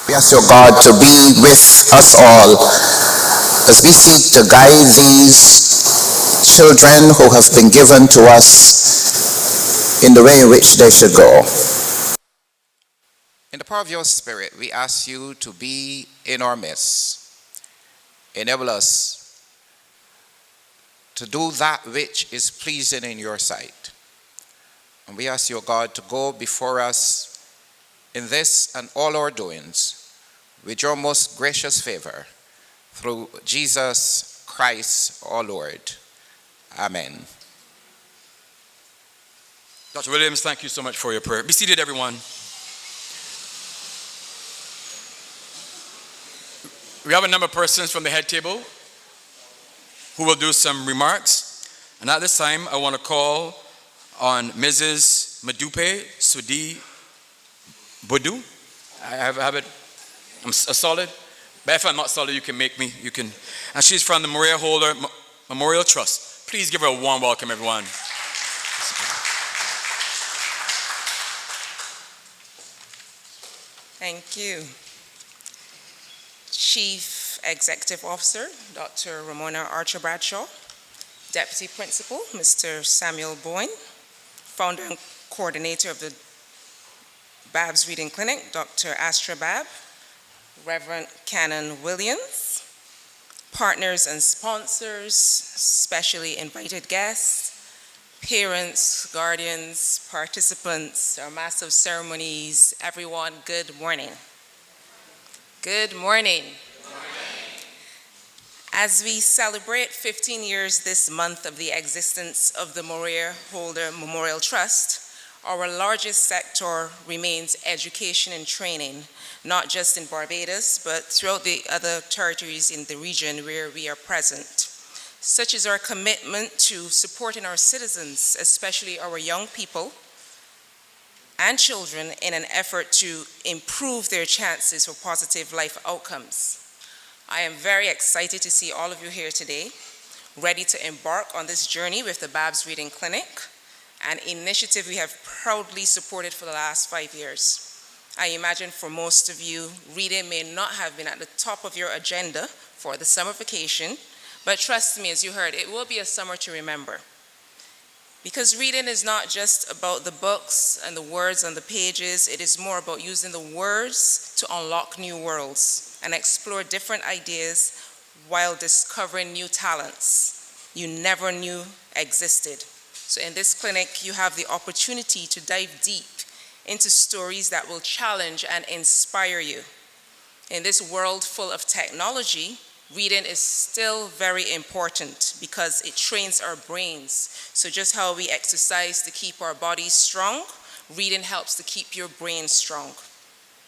We ask your God to be with us all as we seek to guide these children who have been given to us in the way in which they should go. In the power of your Spirit, we ask you to be in our midst. Enable us to do that which is pleasing in your sight. And we ask your God to go before us in this and all our doings with your most gracious favor through Jesus Christ our Lord. Amen. Dr. Williams, thank you so much for your prayer. Be seated, everyone. We have a number of persons from the head table who will do some remarks. And at this time, I want to call on Mrs. Madupe Sudi Bodu. I have it. I'm solid. But if I'm not solid, you can make me. You can. And she's from the Maria Holder Memorial Trust. Please give her a warm welcome, everyone. Thank you. Chief Executive Officer, Dr. Ramona Archer Bradshaw, Deputy Principal, Mr. Samuel Boyne, Founder and Coordinator of the Babb's Reading Clinic, Dr. Astra Bab, Reverend Canon Williams, partners and sponsors, specially invited guests, parents, guardians, participants, our master of ceremonies, everyone, good morning. Good morning. As we celebrate 15 years this month of the existence of the Maria Holder Memorial Trust, our largest sector remains education and training, not just in Barbados, but throughout the other territories in the region where we are present. Such is our commitment to supporting our citizens, especially our young people and children, in an effort to improve their chances for positive life outcomes. I am very excited to see all of you here today, ready to embark on this journey with the Babb's Reading Clinic, an initiative we have proudly supported for the last 5 years. I imagine for most of you, reading may not have been at the top of your agenda for the summer vacation, but trust me, as you heard, it will be a summer to remember. Because reading is not just about the books and the words on the pages, it is more about using the words to unlock new worlds and explore different ideas while discovering new talents you never knew existed. So in this clinic, you have the opportunity to dive deep into stories that will challenge and inspire you. In this world full of technology, reading is still very important because it trains our brains. So just how we exercise to keep our bodies strong, reading helps to keep your brain strong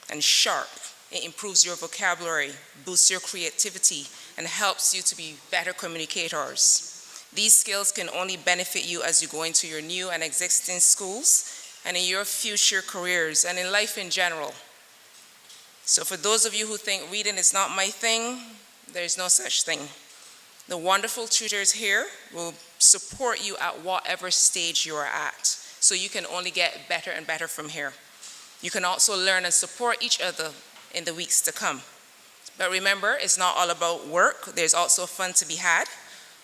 and sharp. It improves your vocabulary, boosts your creativity, and helps you to be better communicators. These skills can only benefit you as you go into your new and existing schools and in your future careers and in life in general. So for those of you who think reading is not my thing, there is no such thing. The wonderful tutors here will support you at whatever stage you are at, so you can only get better and better from here. You can also learn and support each other in the weeks to come. But remember, it's not all about work. There's also fun to be had.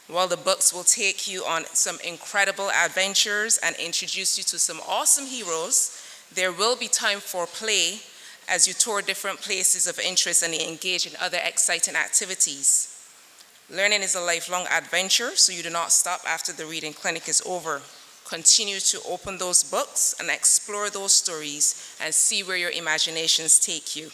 While the books will take you on some incredible adventures and introduce you to some awesome heroes, there will be time for play as you tour different places of interest and engage in other exciting activities. Learning is a lifelong adventure, so you do not stop after the reading clinic is over. Continue to open those books and explore those stories and see where your imaginations take you.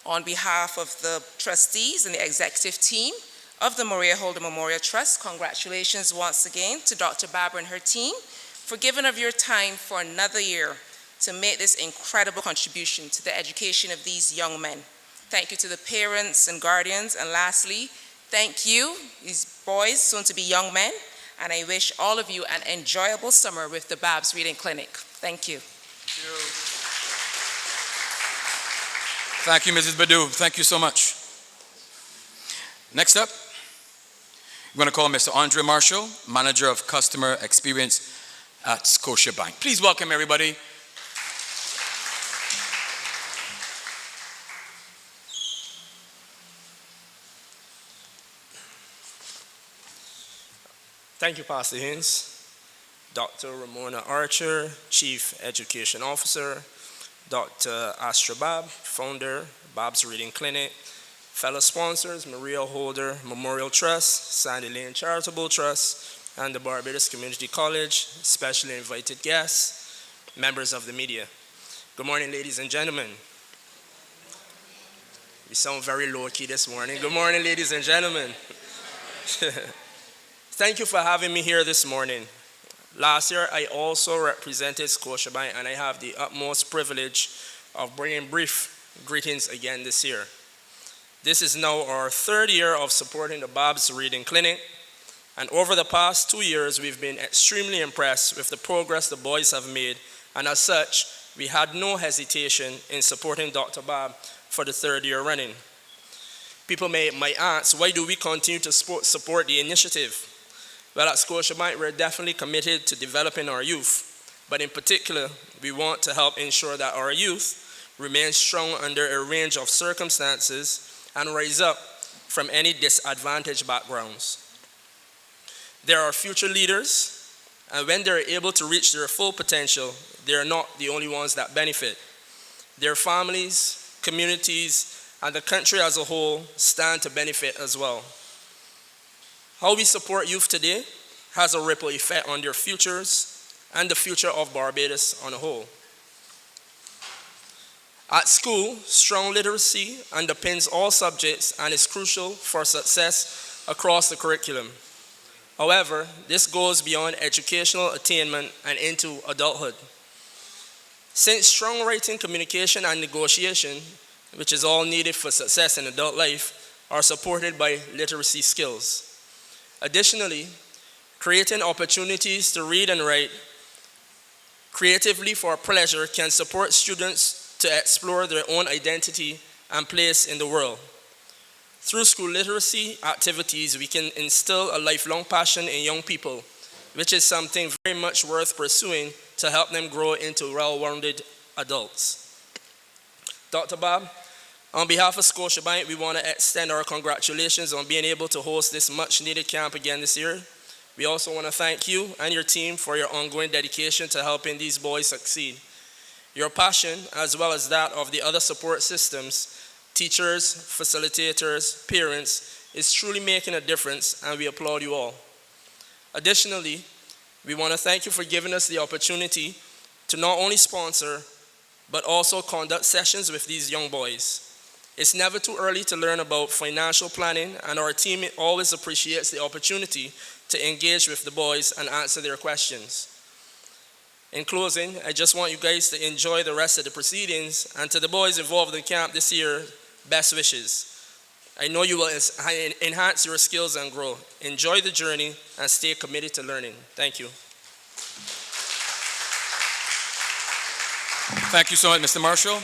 On behalf of the trustees and the executive team of the Maria Holder Memorial Trust, congratulations once again to Dr. Babb and her team for giving of your time for another year to make this incredible contribution to the education of these young men. Thank you to the parents and guardians, and lastly, thank you, these boys, soon to be young men, and I wish all of you an enjoyable summer with the Babb's Reading Clinic. Thank you. Thank you, Mrs. Badu. Thank you so much. Next up, I'm going to call Mr. Andre Marshall, Manager of Customer Experience at Scotiabank. Please welcome everybody. Thank you, Pastor Haynes. Dr. Ramona Archer, Chief Education Officer, Dr. Astra Bab, founder, Babb's Reading Clinic, fellow sponsors, Maria Holder Memorial Trust, Sandy Lane Charitable Trust, and the Barbados Community College, specially invited guests, members of the media. Good morning, ladies and gentlemen. We sound very low-key this morning. Good morning, ladies and gentlemen. Thank you for having me here this morning. Last year, I also represented Scotiabank, and I have the utmost privilege of bringing brief greetings again this year. This is now our third year of supporting the Babb's Reading Clinic, and over the past 2 years, we've been extremely impressed with the progress the boys have made, and as such, we had no hesitation in supporting Dr. Babb for the third year running. People might ask, why do we continue to support the initiative? Well, at Scotiabank, we're definitely committed to developing our youth, but in particular, we want to help ensure that our youth remain strong under a range of circumstances and rise up from any disadvantaged backgrounds. They are future leaders, and when they're able to reach their full potential, they're not the only ones that benefit. Their families, communities, and the country as a whole stand to benefit as well. How we support youth today has a ripple effect on their futures and the future of Barbados on a whole. At school, strong literacy underpins all subjects and is crucial for success across the curriculum. However, this goes beyond educational attainment and into adulthood. Since strong writing, communication, and negotiation, which is all needed for success in adult life, are supported by literacy skills. Additionally, creating opportunities to read and write creatively for pleasure can support students to explore their own identity and place in the world. Through school literacy activities, we can instill a lifelong passion in young people, which is something very much worth pursuing to help them grow into well-rounded adults. Dr. Babb, on behalf of Scotiabank, we want to extend our congratulations on being able to host this much-needed camp again this year. We also want to thank you and your team for your ongoing dedication to helping these boys succeed. Your passion, as well as that of the other support systems, teachers, facilitators, parents, is truly making a difference, and we applaud you all. Additionally, we want to thank you for giving us the opportunity to not only sponsor, but also conduct sessions with these young boys. It's never too early to learn about financial planning, and our team always appreciates the opportunity to engage with the boys and answer their questions. In closing, I just want you guys to enjoy the rest of the proceedings, and to the boys involved in camp this year, best wishes. I know you will enhance your skills and grow. Enjoy the journey and stay committed to learning. Thank you. Thank you so much, Mr. Marshall.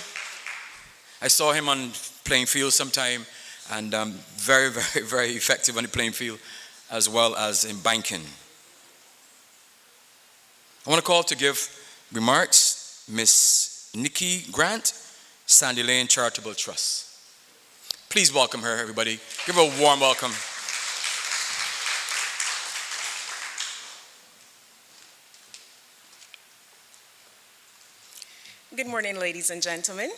I saw him on playing field sometime, and very, very, very effective on the playing field as well as in banking. I want to call to give remarks Miss Nikki Grant, Sandy Lane Charitable Trust. Please welcome her, everybody. Give her a warm welcome. Good morning, ladies and gentlemen.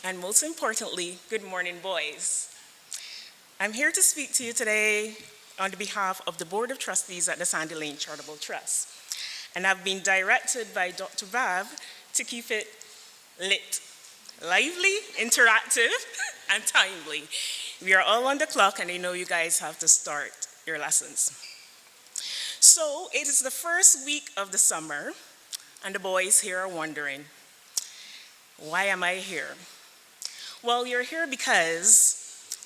And most importantly, good morning, boys. I'm here to speak to you today on behalf of the Board of Trustees at the Sandy Lane Charitable Trust. And I've been directed by Dr. Babb to keep it lit, lively, interactive, and timely. We are all on the clock, and I know you guys have to start your lessons. So it is the first week of the summer, and the boys here are wondering, why am I here? Well, you're here because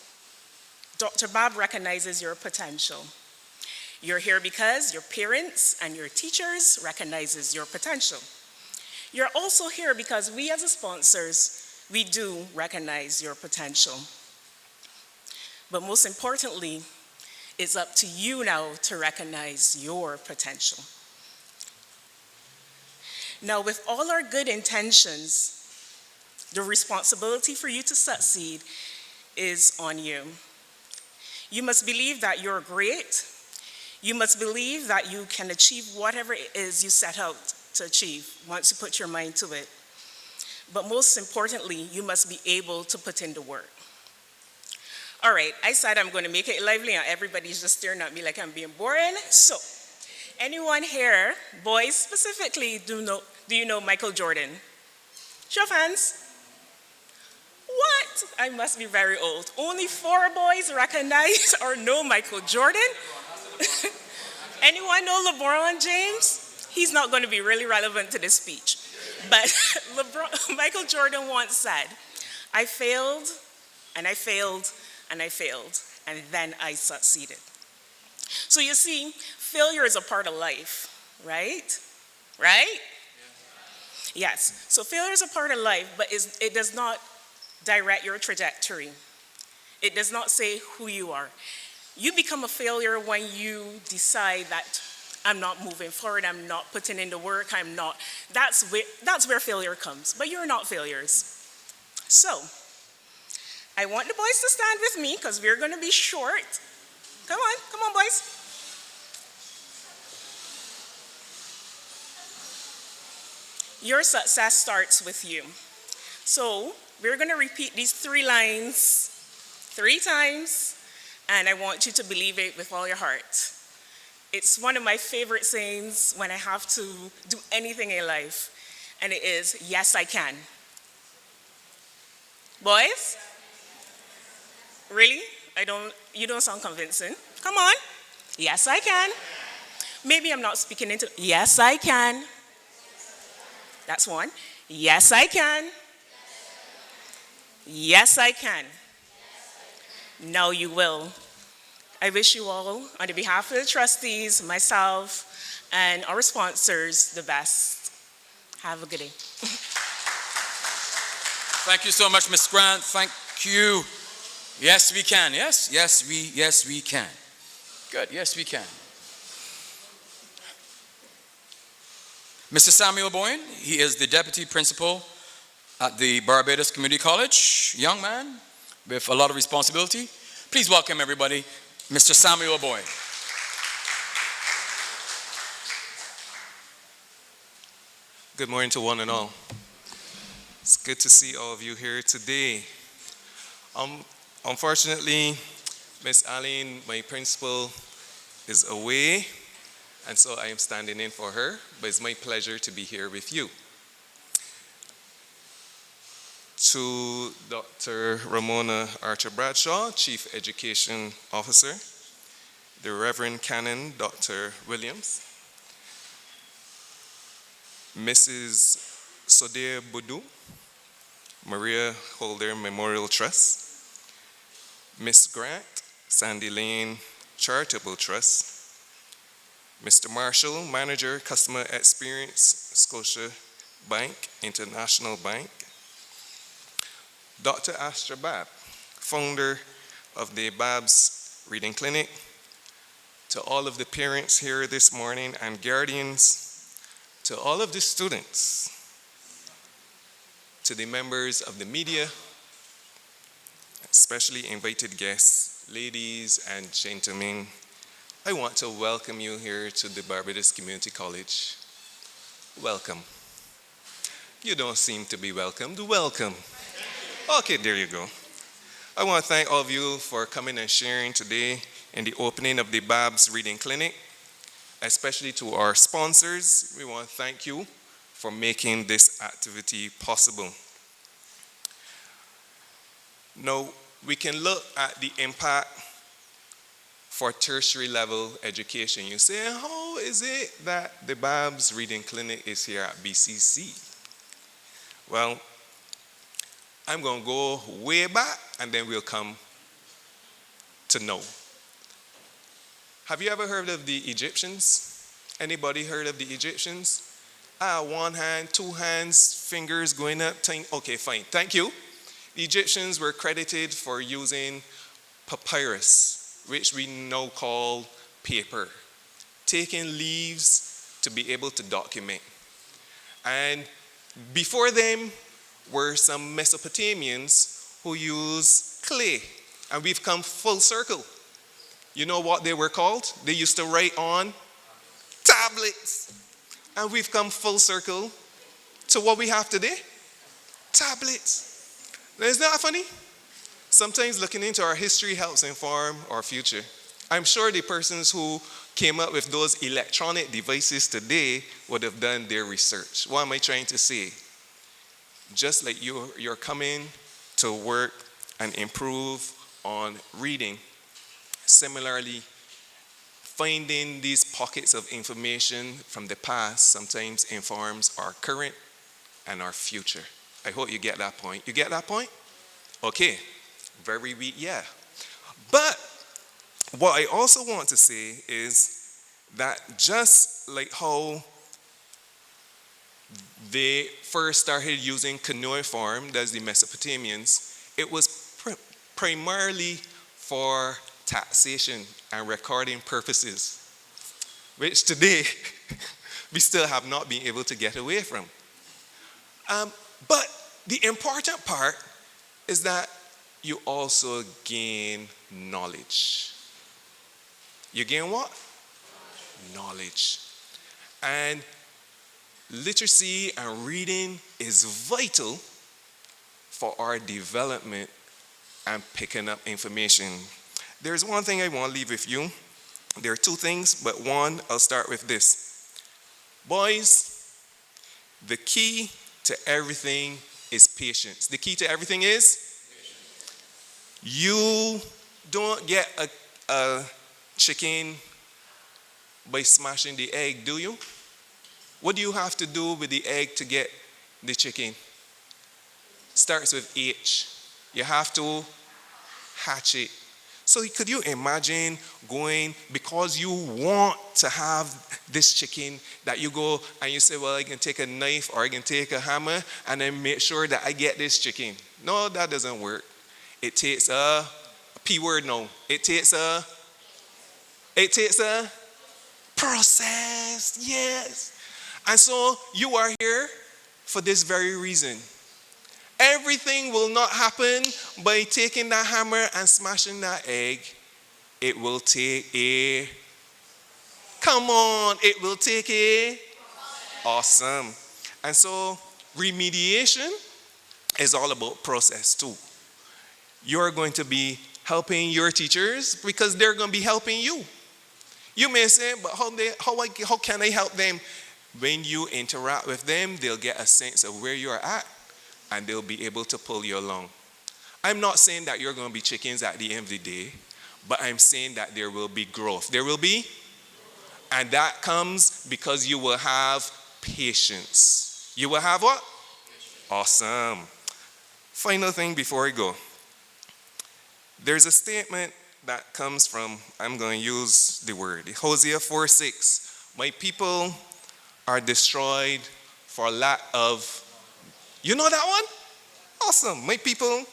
Dr. Babb recognizes your potential. You're here because your parents and your teachers recognizes your potential. You're also here because we as sponsors, we do recognize your potential. But most importantly, it's up to you now to recognize your potential. Now, with all our good intentions, the responsibility for you to succeed is on you. You must believe that you're great. You must believe that you can achieve whatever it is you set out to achieve once you put your mind to it. But most importantly, you must be able to put in the work. All right, I said I'm going to make it lively and everybody's just staring at me like I'm being boring. So, anyone here, boys specifically, do you know Michael Jordan? Show of hands. What? I must be very old. Only 4 boys recognize or know Michael Jordan? Anyone know LeBron James? He's not going to be really relevant to this speech. But Michael Jordan once said, I failed, and I failed, and I failed, and then I succeeded. So you see, failure is a part of life, right? Right? Yes. So failure is a part of life, but it does not direct your trajectory. It does not say who you are. You become a failure when you decide that I'm not moving forward, I'm not putting in the work, that's where failure comes. But you're not failures. So, I want the boys to stand with me because we're going to be short. Come on, boys. Your success starts with you. So, we're going to repeat these 3 lines 3 times, and I want you to believe it with all your heart. It's one of my favorite sayings when I have to do anything in life, and it is, yes, I can. Boys? Really? You don't sound convincing. Come on. Yes, I can. Maybe I'm not speaking into, yes, I can. That's one. Yes, I can. Yes, I can. Now you will. I wish you all, on behalf of the trustees, myself, and our sponsors, the best. Have a good day. Thank you so much, Ms. Grant. Thank you. Yes, we can. Yes, we can. Good. Yes, we can. Mr. Samuel Boyne, he is the deputy principal at the Barbados Community College. Young man with a lot of responsibility. Please welcome everybody, Mr. Samuel Boyne. Good morning to one and all. It's good to see all of you here today. Unfortunately, Miss Aline, my principal, is away, and so I am standing in for her, but it's my pleasure to be here with you. To Dr. Ramona Archer Bradshaw, Chief Education Officer, the Reverend Canon Dr. Williams, Mrs. Sodea Boudou, Maria Holder Memorial Trust, Miss Grant, Sandy Lane Charitable Trust, Mr. Marshall, Manager, Customer Experience, Scotia Bank, International Bank, Dr. Astra Bab, founder of the Babb's Reading Clinic, to all of the parents here this morning and guardians, to all of the students, to the members of the media, especially invited guests, ladies and gentlemen, I want to welcome you here to the Barbados Community College. Welcome. You don't seem to be welcomed. Welcome. Okay, there you go. I want to thank all of you for coming and sharing today in the opening of the Babb's Reading Clinic, especially to our sponsors. We want to thank you for making this activity possible. Now, we can look at the impact for tertiary level education. You say, how is it that the Babb's Reading Clinic is here at BCC? Well, I'm going to go way back and then we'll come to know. Have you ever heard of the Egyptians? Anybody heard of the Egyptians? One hand, 2 hands, fingers going up. Okay, fine. Thank you. The Egyptians were credited for using papyrus, which we now call paper, taking leaves to be able to document. And before them were some Mesopotamians who used clay. And we've come full circle. You know what they were called? They used to write on tablets. And we've come full circle to what we have today. Tablets. Now, isn't that funny? Sometimes looking into our history helps inform our future. I'm sure the persons who came up with those electronic devices today would have done their research. What am I trying to say? Just like you're coming to work and improve on reading, similarly, finding these pockets of information from the past sometimes informs our current and our future. I hope you get that point. You get that point? Okay. Very weak, yeah. But what I also want to say is that just like how they first started using cuneiform, that's the Mesopotamians, it was primarily for taxation and recording purposes, which today we still have not been able to get away from. But the important part is that you also gain knowledge. You gain what? Knowledge. And literacy and reading is vital for our development and picking up information. There's one thing I want to leave with you. There are two things, but one, I'll start with this. Boys, the key to everything is patience. The key to everything is? You don't get a chicken by smashing the egg, do you? What do you have to do with the egg to get the chicken? Starts with H. You have to hatch it. So could you imagine going, because you want to have this chicken, that you go and you say, well, I can take a knife or I can take a hammer and then make sure that I get this chicken. No, that doesn't work. It takes a P word now. It takes a process, yes. And so you are here for this very reason. Everything will not happen by taking that hammer and smashing that egg. It will take a, come on, it will take a, awesome. And so remediation is all about process too. You're going to be helping your teachers because they're going to be helping you. You may say, but how can I help them? When you interact with them, they'll get a sense of where you're at and they'll be able to pull you along. I'm not saying that you're going to be chickens at the end of the day, but I'm saying that there will be growth. There will be, and that comes because you will have patience. You will have what? Awesome. Final thing before I go. There's a statement that comes from, I'm going to use the word, Hosea 4:6. My people are destroyed for lack of, you know that one? Awesome. My people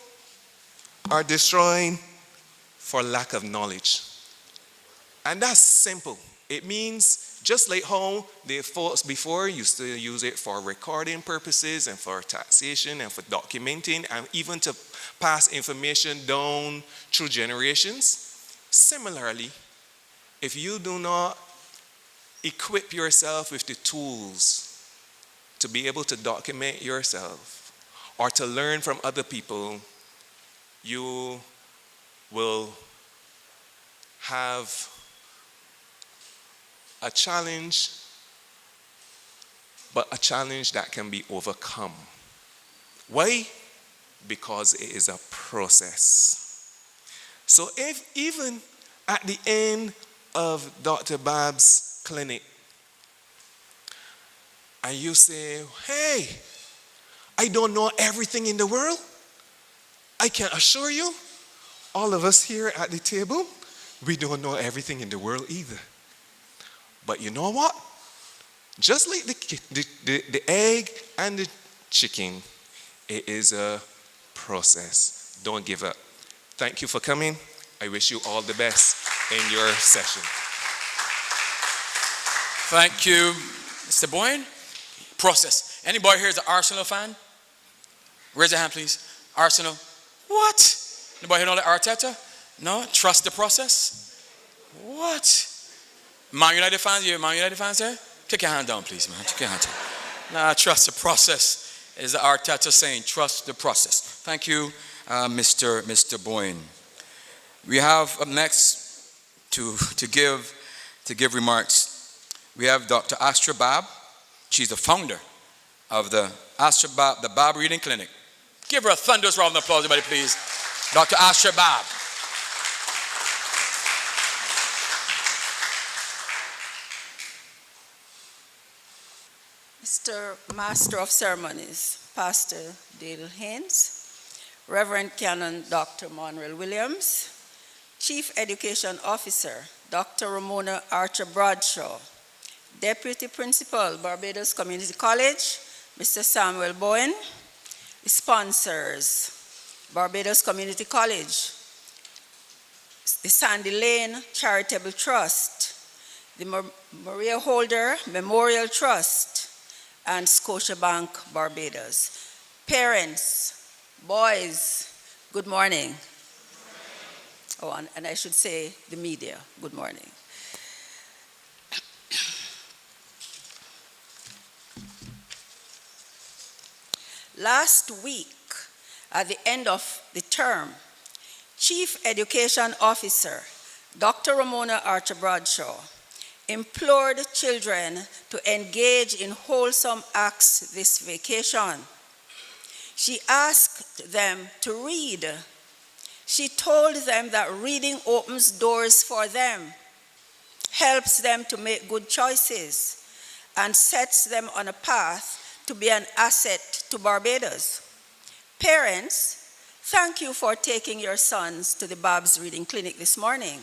are destroyed for lack of knowledge. And that's simple. It means just like how the folks before used to use it for recording purposes and for taxation and for documenting and even to pass information down through generations. Similarly, if you do not equip yourself with the tools to be able to document yourself or to learn from other people, you will have a challenge, but a challenge that can be overcome. Why? Because it is a process. So if even at the end of Dr. Babb's clinic, and you say, hey, I don't know everything in the world, I can assure you, all of us here at the table, we don't know everything in the world either. But you know what? Just like the egg and the chicken, it is a process. Don't give up. Thank you for coming. I wish you all the best in your session. Thank you, Mr. Boyne. Process. Anybody here is an Arsenal fan? Raise your hand, please. Arsenal. What? Anybody here know the Arteta? No? Trust the process? What? Man United fans, you Man United fans there? Take your hand down, please, man. Take your hand down. Nah, trust the process, is the Arteta saying. Trust the process. Thank you, Mr. Boyne. We have up next to give remarks. We have Dr. Astra Bab. She's the founder of the Astra Bab, the Babb Reading Clinic. Give her a thunderous round of applause, everybody, please. Dr. Astra Bab. Mr. Master of Ceremonies, Pastor Dale Haynes, Reverend Canon Dr. Monreal Williams, Chief Education Officer, Dr. Ramona Archer Bradshaw, Deputy Principal, Barbados Community College, Mr. Samuel Bowen, sponsors, Barbados Community College, the Sandy Lane Charitable Trust, the Maria Holder Memorial Trust, and Scotiabank Barbados. Parents, boys, good morning. Oh, and I should say the media, good morning. Last week, at the end of the term, Chief Education Officer, Dr. Ramona Archer Bradshaw, implored children to engage in wholesome acts this vacation. She asked them to read. She told them that reading opens doors for them, helps them to make good choices, and sets them on a path to be an asset to Barbados. Parents, thank you for taking your sons to the Babb's Reading Clinic this morning.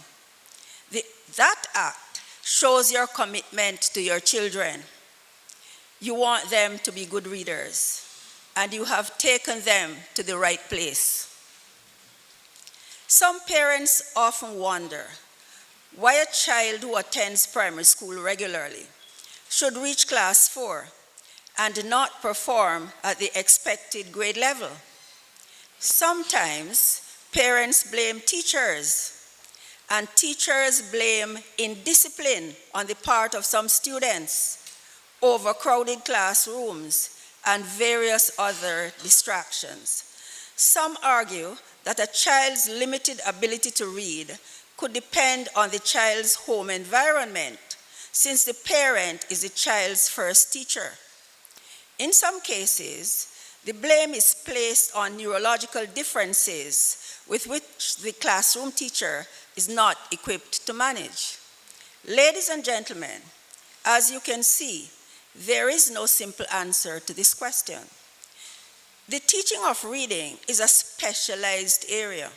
That act shows your commitment to your children. You want them to be good readers, and you have taken them to the right place. Some parents often wonder why a child who attends primary school regularly should reach class 4 and not perform at the expected grade level. Sometimes parents blame teachers, and teachers blame indiscipline on the part of some students, overcrowded classrooms, and various other distractions. Some argue that a child's limited ability to read could depend on the child's home environment, since the parent is the child's first teacher. In some cases, the blame is placed on neurological differences with which the classroom teacher is not equipped to manage. Ladies and gentlemen, as you can see, there is no simple answer to this question. The teaching of reading is a specialized area.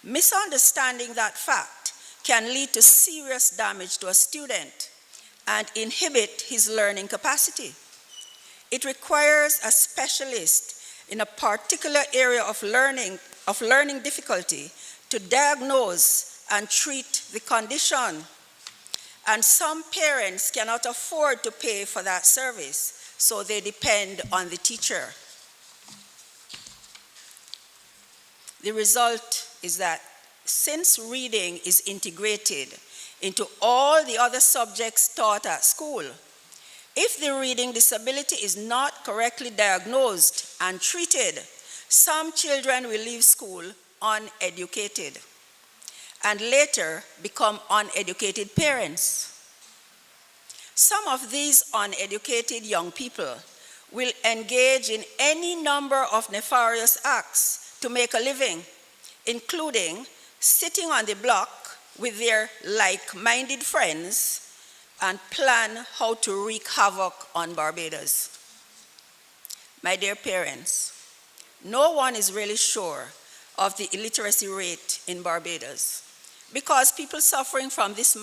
Misunderstanding that fact can lead to serious damage to a student and inhibit his learning capacity. It requires a specialist in a particular area of learning difficulty to diagnose and treat the condition. And some parents cannot afford to pay for that service, so they depend on the teacher. The result is that since reading is integrated into all the other subjects taught at school, if the reading disability is not correctly diagnosed and treated, some children will leave school uneducated and later become uneducated parents. Some of these uneducated young people will engage in any number of nefarious acts to make a living, including sitting on the block with their like-minded friends and plan how to wreak havoc on Barbados. My dear parents, no one is really sure of the illiteracy rate in Barbados because people suffering from this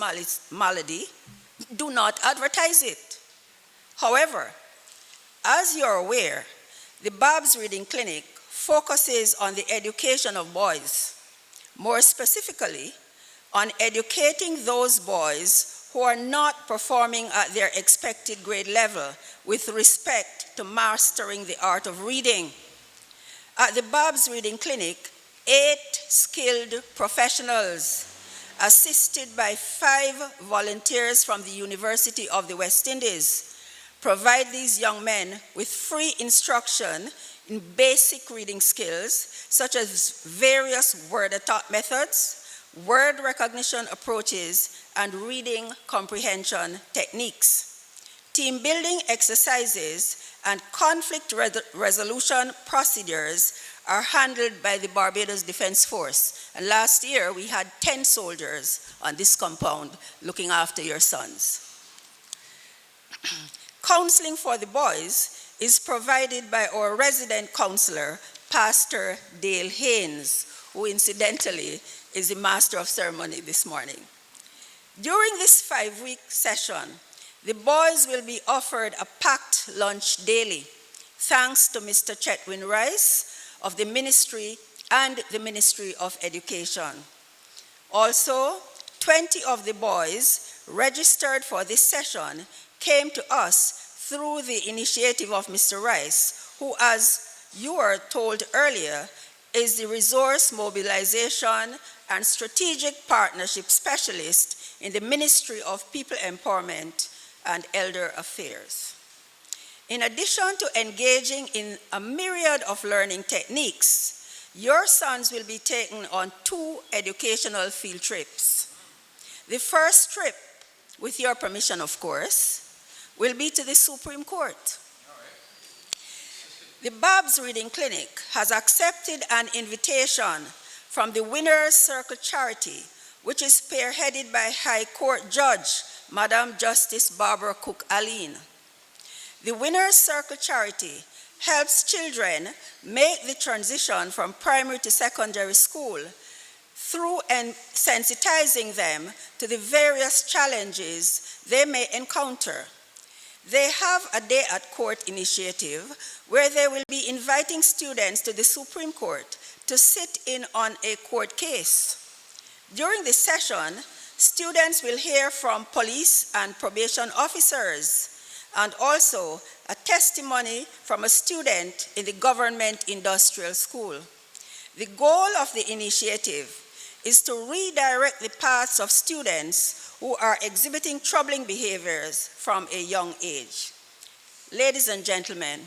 malady do not advertise it. However, as you're aware, the Babb's Reading Clinic focuses on the education of boys, more specifically on educating those boys who are not performing at their expected grade level with respect to mastering the art of reading. At the Babb's Reading Clinic, 8 skilled professionals assisted by 5 volunteers from the University of the West Indies, provide these young men with free instruction in basic reading skills, such as various word attack methods, word recognition approaches, and reading comprehension techniques. Team building exercises and conflict resolution procedures are handled by the Barbados Defense Force. And last year, we had 10 soldiers on this compound looking after your sons. Counseling for the boys is provided by our resident counselor, Pastor Dale Haynes, who incidentally is the master of ceremony this morning. During this 5-week session, the boys will be offered a packed lunch daily, thanks to Mr. Chetwin Rice of the Ministry and the Ministry of Education. Also, 20 of the boys registered for this session came to us through the initiative of Mr. Rice, who, as you were told earlier, is the Resource Mobilization and Strategic Partnership Specialist in the Ministry of People Empowerment and Elder Affairs. In addition to engaging in a myriad of learning techniques, your sons will be taken on 2 educational field trips. The first trip, with your permission of course, will be to the Supreme Court. The Babb's Reading Clinic has accepted an invitation from the Winners Circle Charity, which is spearheaded by High Court Judge, Madam Justice Barbara Cook Aline. The Winners Circle Charity helps children make the transition from primary to secondary school through sensitizing them to the various challenges they may encounter. They have a Day at Court initiative where they will be inviting students to the Supreme Court to sit in on a court case. During this session, students will hear from police and probation officers, and also a testimony from a student in the Government Industrial School. The goal of the initiative is to redirect the paths of students who are exhibiting troubling behaviors from a young age. Ladies and gentlemen,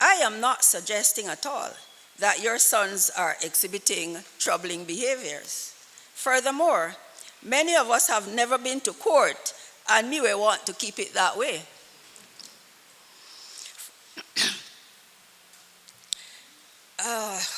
I am not suggesting at all that your sons are exhibiting troubling behaviors. Furthermore, many of us have never been to court, and we will want to keep it that way.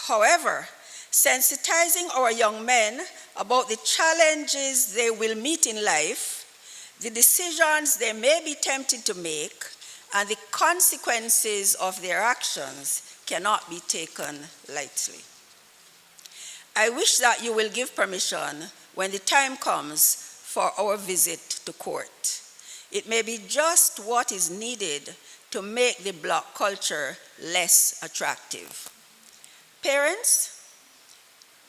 However, sensitizing our young men about the challenges they will meet in life, the decisions they may be tempted to make, and the consequences of their actions cannot be taken lightly. I wish that you will give permission when the time comes for our visit to court. It may be just what is needed to make the block culture less attractive. Parents,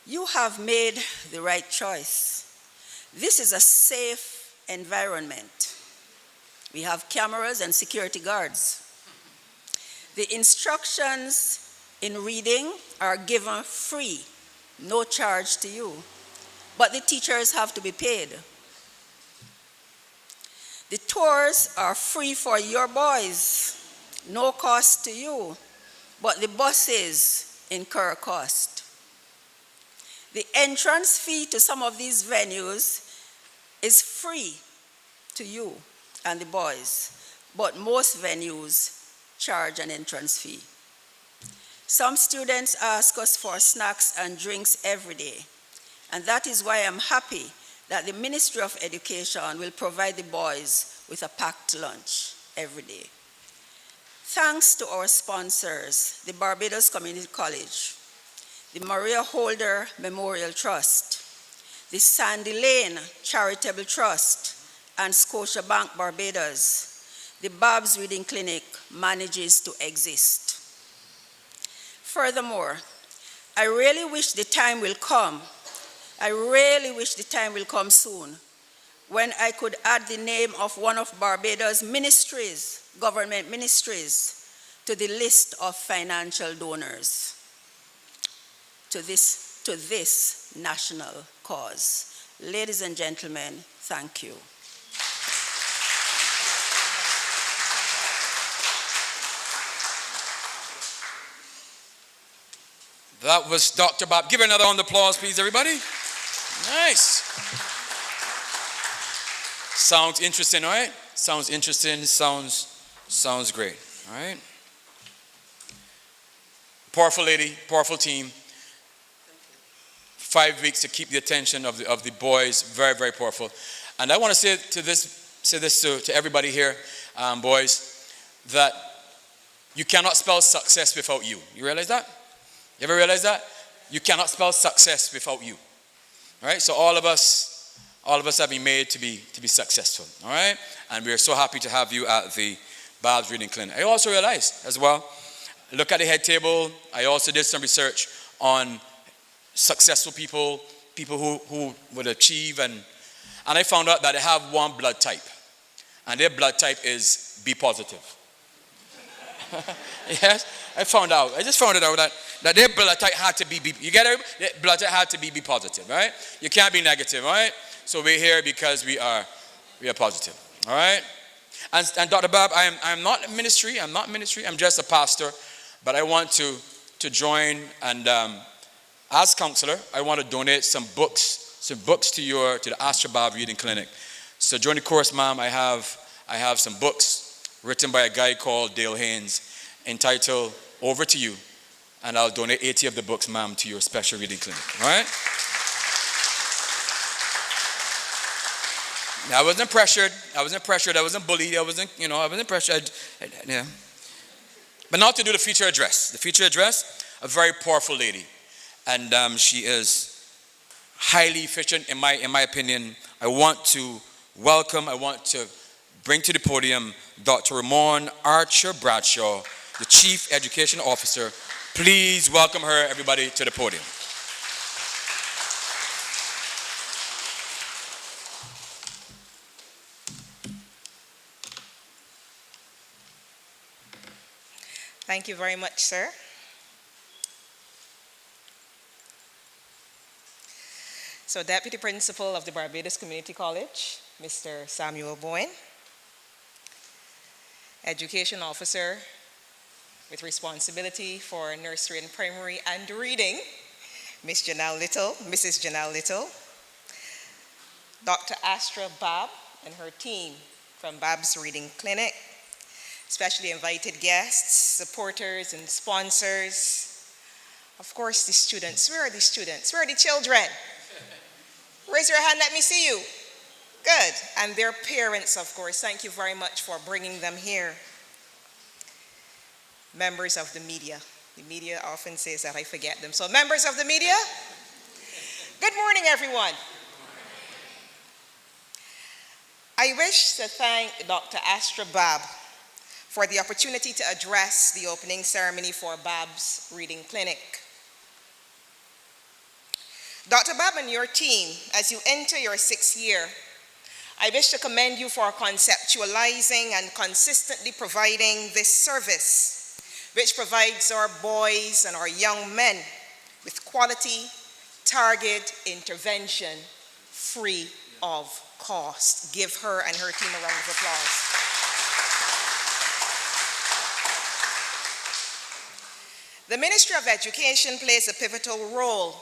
you have made the right choice. This is a safe environment. We have cameras and security guards. The instructions in reading are given free, no charge to you, but the teachers have to be paid. The tours are free for your boys, no cost to you, but the buses incur cost. The entrance fee to some of these venues is free to you and the boys, but most venues charge an entrance fee. Some students ask us for snacks and drinks every day, and that is why I'm happy that the Ministry of Education will provide the boys with a packed lunch every day. Thanks to our sponsors, the Barbados Community College, the Maria Holder Memorial Trust, the Sandy Lane Charitable Trust, and Scotiabank Barbados, the Babb's Reading Clinic manages to exist. Furthermore, I really wish the time will come soon when I could add the name of one of Barbados' ministries, government ministries, to the list of financial donors to this national cause. Ladies and gentlemen, thank you. That was Dr. Babb. Give her another round of applause, please, everybody. Nice. Sounds interesting, all right? Sounds interesting, sounds great, all right? Powerful lady, powerful team. 5 weeks to keep the attention of the boys, very, very powerful. And I want to say this to everybody here, boys, that you cannot spell success without you. You realize that? You ever realize that? You cannot spell success without you. All right? So all of us have been made to be successful. All right? And we are so happy to have you at the Babb's Reading Clinic. I also realized as well, look at the head table. I also did some research on successful people who would achieve, and I found out that they have one blood type. And their blood type is B positive. Yes, I just found it out that their blood type had to be B. You get it? Their blood type had to be B positive, right? You can't be negative, right? So we're here because we are positive, all right? And Dr. Babb, I'm not ministry. I'm just a pastor, but I want to join and as counselor, I want to donate some books to the Astra Bab Reading Clinic. So during the course, ma'am, I have some books written by a guy called Dale Haynes entitled Over to You, and I'll donate 80 of the books, ma'am, to your special reading clinic. All right? Now, I wasn't pressured. I wasn't bullied. I wasn't pressured. Yeah. But now to do the feature address. The feature address, a very powerful lady. And she is highly efficient, in my opinion. I want to bring to the podium Dr. Ramon Archer Bradshaw, the Chief Education Officer. Please welcome her, everybody, to the podium. Thank you very much, sir. So, Deputy Principal of the Barbados Community College, Mr. Samuel Boyne. Education Officer with responsibility for nursery and primary and reading, Mrs. Janelle Little. Dr. Astra Bab and her team from Babb's Reading Clinic. Specially invited guests, supporters, and sponsors. Of course, the students. Where are the students? Where are the children? Raise your hand, let me see you. Good. And their parents, of course. Thank you very much for bringing them here. Members of the media. The media often says that I forget them. So members of the media, good morning, everyone. I wish to thank Dr. Astra Bab for the opportunity to address the opening ceremony for Babb's Reading Clinic. Dr. Babb and your team, as you enter your 6th year, I wish to commend you for conceptualizing and consistently providing this service, which provides our boys and our young men with quality, targeted intervention free of cost. Give her and her team a round of applause. The Ministry of Education plays a pivotal role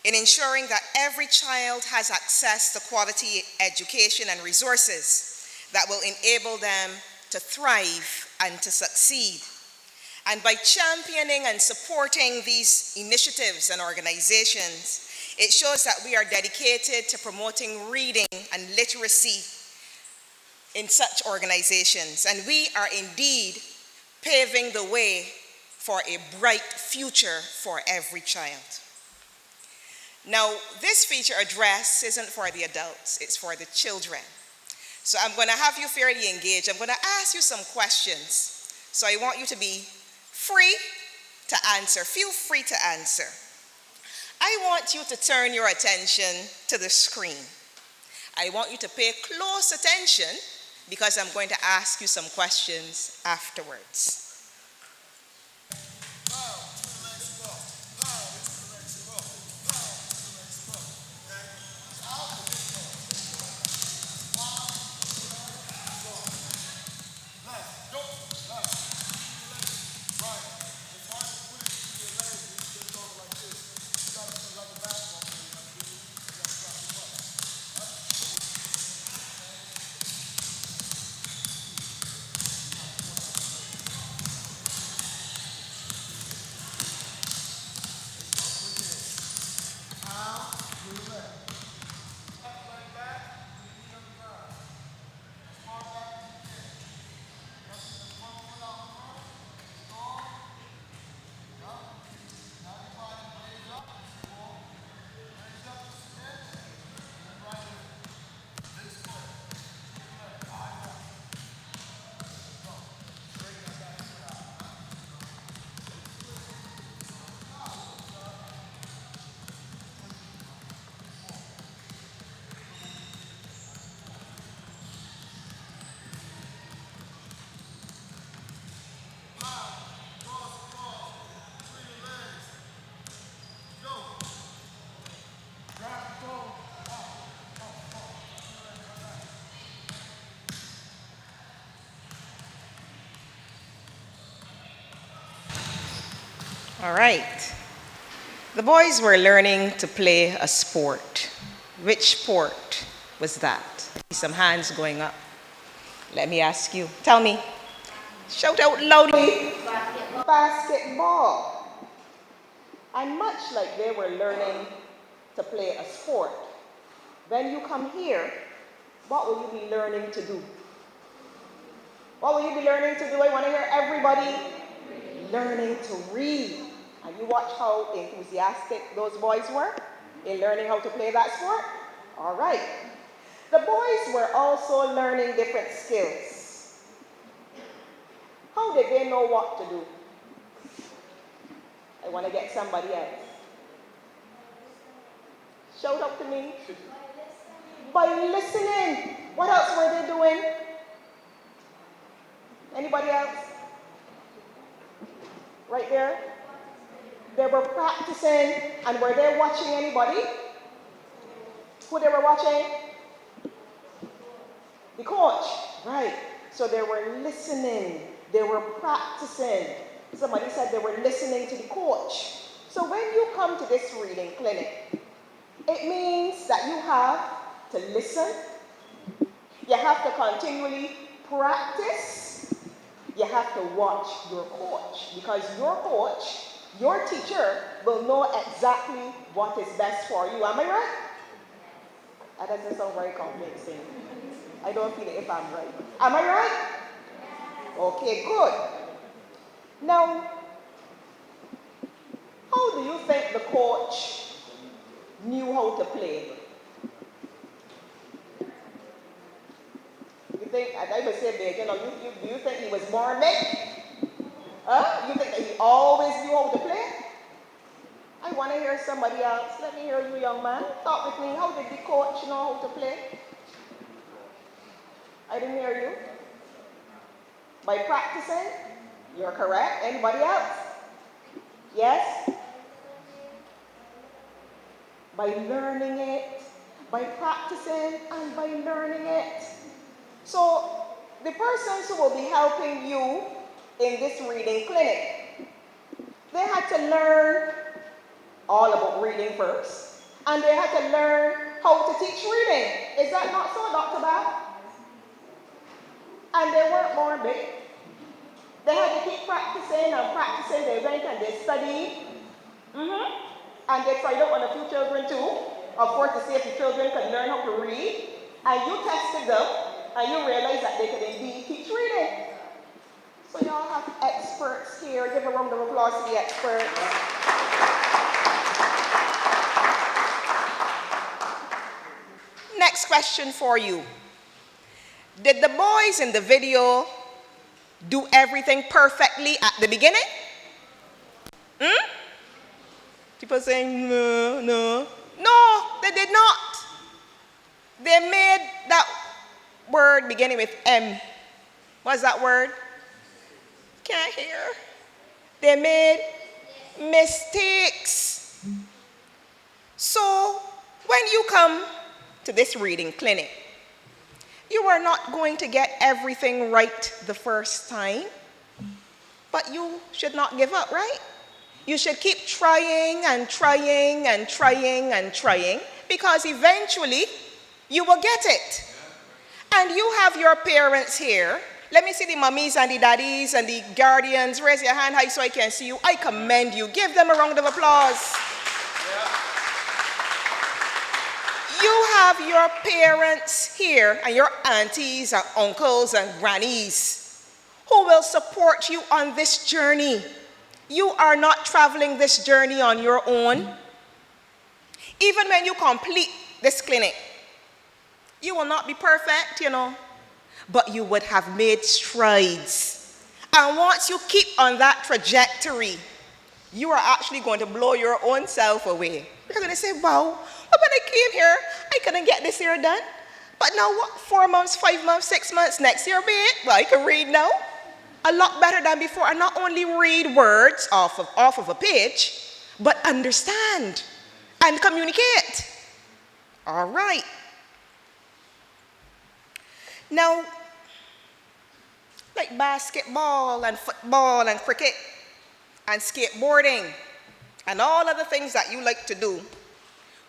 in ensuring that every child has access to quality education and resources that will enable them to thrive and to succeed. And by championing and supporting these initiatives and organizations, it shows that we are dedicated to promoting reading and literacy in such organizations. And we are indeed paving the way for a bright future for every child. Now, this feature address isn't for the adults, it's for the children. So I'm going to have you fairly engaged. I'm going to ask you some questions. So I want you to be free to answer. Feel free to answer. I want you to turn your attention to the screen. I want you to pay close attention because I'm going to ask you some questions afterwards. All right. The boys were learning to play a sport. Which sport was that? I see some hands going up. Let me ask you. Tell me. Shout out loudly. Basketball. And much like they were learning to play a sport, when you come here, what will you be learning to do? What will you be learning to do? I want to hear everybody learning to read. And you watch how enthusiastic those boys were in learning how to play that sport? All right. The boys were also learning different skills. How did they know what to do? I want to get somebody else. Shout out to me. By listening. What else were they doing? Anybody else? Right there? They were practicing, and were they watching anybody? Who they were watching? The coach, right. So they were listening, they were practicing. Somebody said they were listening to the coach. So when you come to this reading clinic, it means that you have to listen, you have to continually practice, you have to watch your coach, because your coach, your teacher, will know exactly what is best for you. Am I right? That doesn't sound very convincing. I don't feel it if I'm right. Am I right? Okay, good. Now, how do you think the coach knew how to play? You think, as I would say big, do you think he was born big? Huh? You think that he always knew how to play? I want to hear somebody else. Let me hear you, young man. Talk with me. How did the coach know how to play? I didn't hear you. By practicing? You're correct. Anybody else? Yes? By learning it, by practicing, and by learning it. So, the persons who will be helping you in this reading clinic, they had to learn all about reading first, and they had to learn how to teach reading. Is that not so, Dr. Babb? And they weren't born big. They had to keep practicing and practicing. They went and they studied. And they tried out on a few children too, of course, to see if the children could learn how to read. And you tested them, and you realized that they could indeed teach reading. So y'all have experts here. Give a round of applause to the experts. Next question for you. Did the boys in the video do everything perfectly at the beginning? People saying, no. No, they did not. They made that word beginning with M. What's that word? Can't hear. They made mistakes. So, when you come to this reading clinic, you are not going to get everything right the first time, but you should not give up, right? You should keep trying and trying and trying and trying, because eventually you will get it. And you have your parents here. Let me see the mummies and the daddies and the guardians. Raise your hand high so I can see you. I commend you. Give them a round of applause. You have your parents here and your aunties and uncles and grannies who will support you on this journey. You are not traveling this journey on your own. Even when you complete this clinic, you will not be perfect, but you would have made strides. And once you keep on that trajectory, you are actually going to blow your own self away. You're going to say, wow, but when I came here, I couldn't get this year done. But now what, 4 months, 5 months, 6 months, next year be it? Well, I can read now. A lot better than before. And not only read words off of a page, but understand and communicate. All right. Now, like basketball and football and cricket, and skateboarding and all other things that you like to do,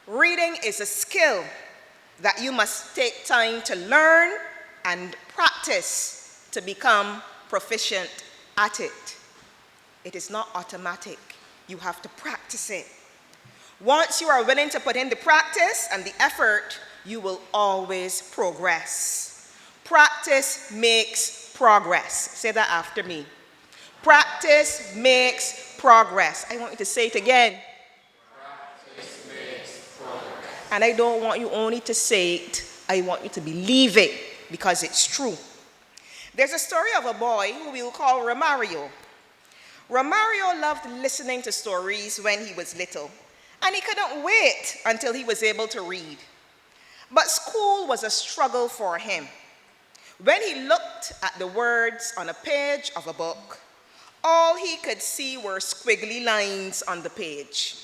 reading is a skill that you must take time to learn and practice to become proficient at it. It is not automatic. You have to practice it. Once you are willing to put in the practice and the effort, you will always progress. Practice makes progress. Say that after me. Practice makes progress. I want you to say it again. Practice makes progress. And I don't want you only to say it, I want you to believe it because it's true. There's a story of a boy who we'll call Romario. Romario loved listening to stories when he was little, and he couldn't wait until he was able to read. But school was a struggle for him. When he looked at the words on a page of a book, all he could see were squiggly lines on the page.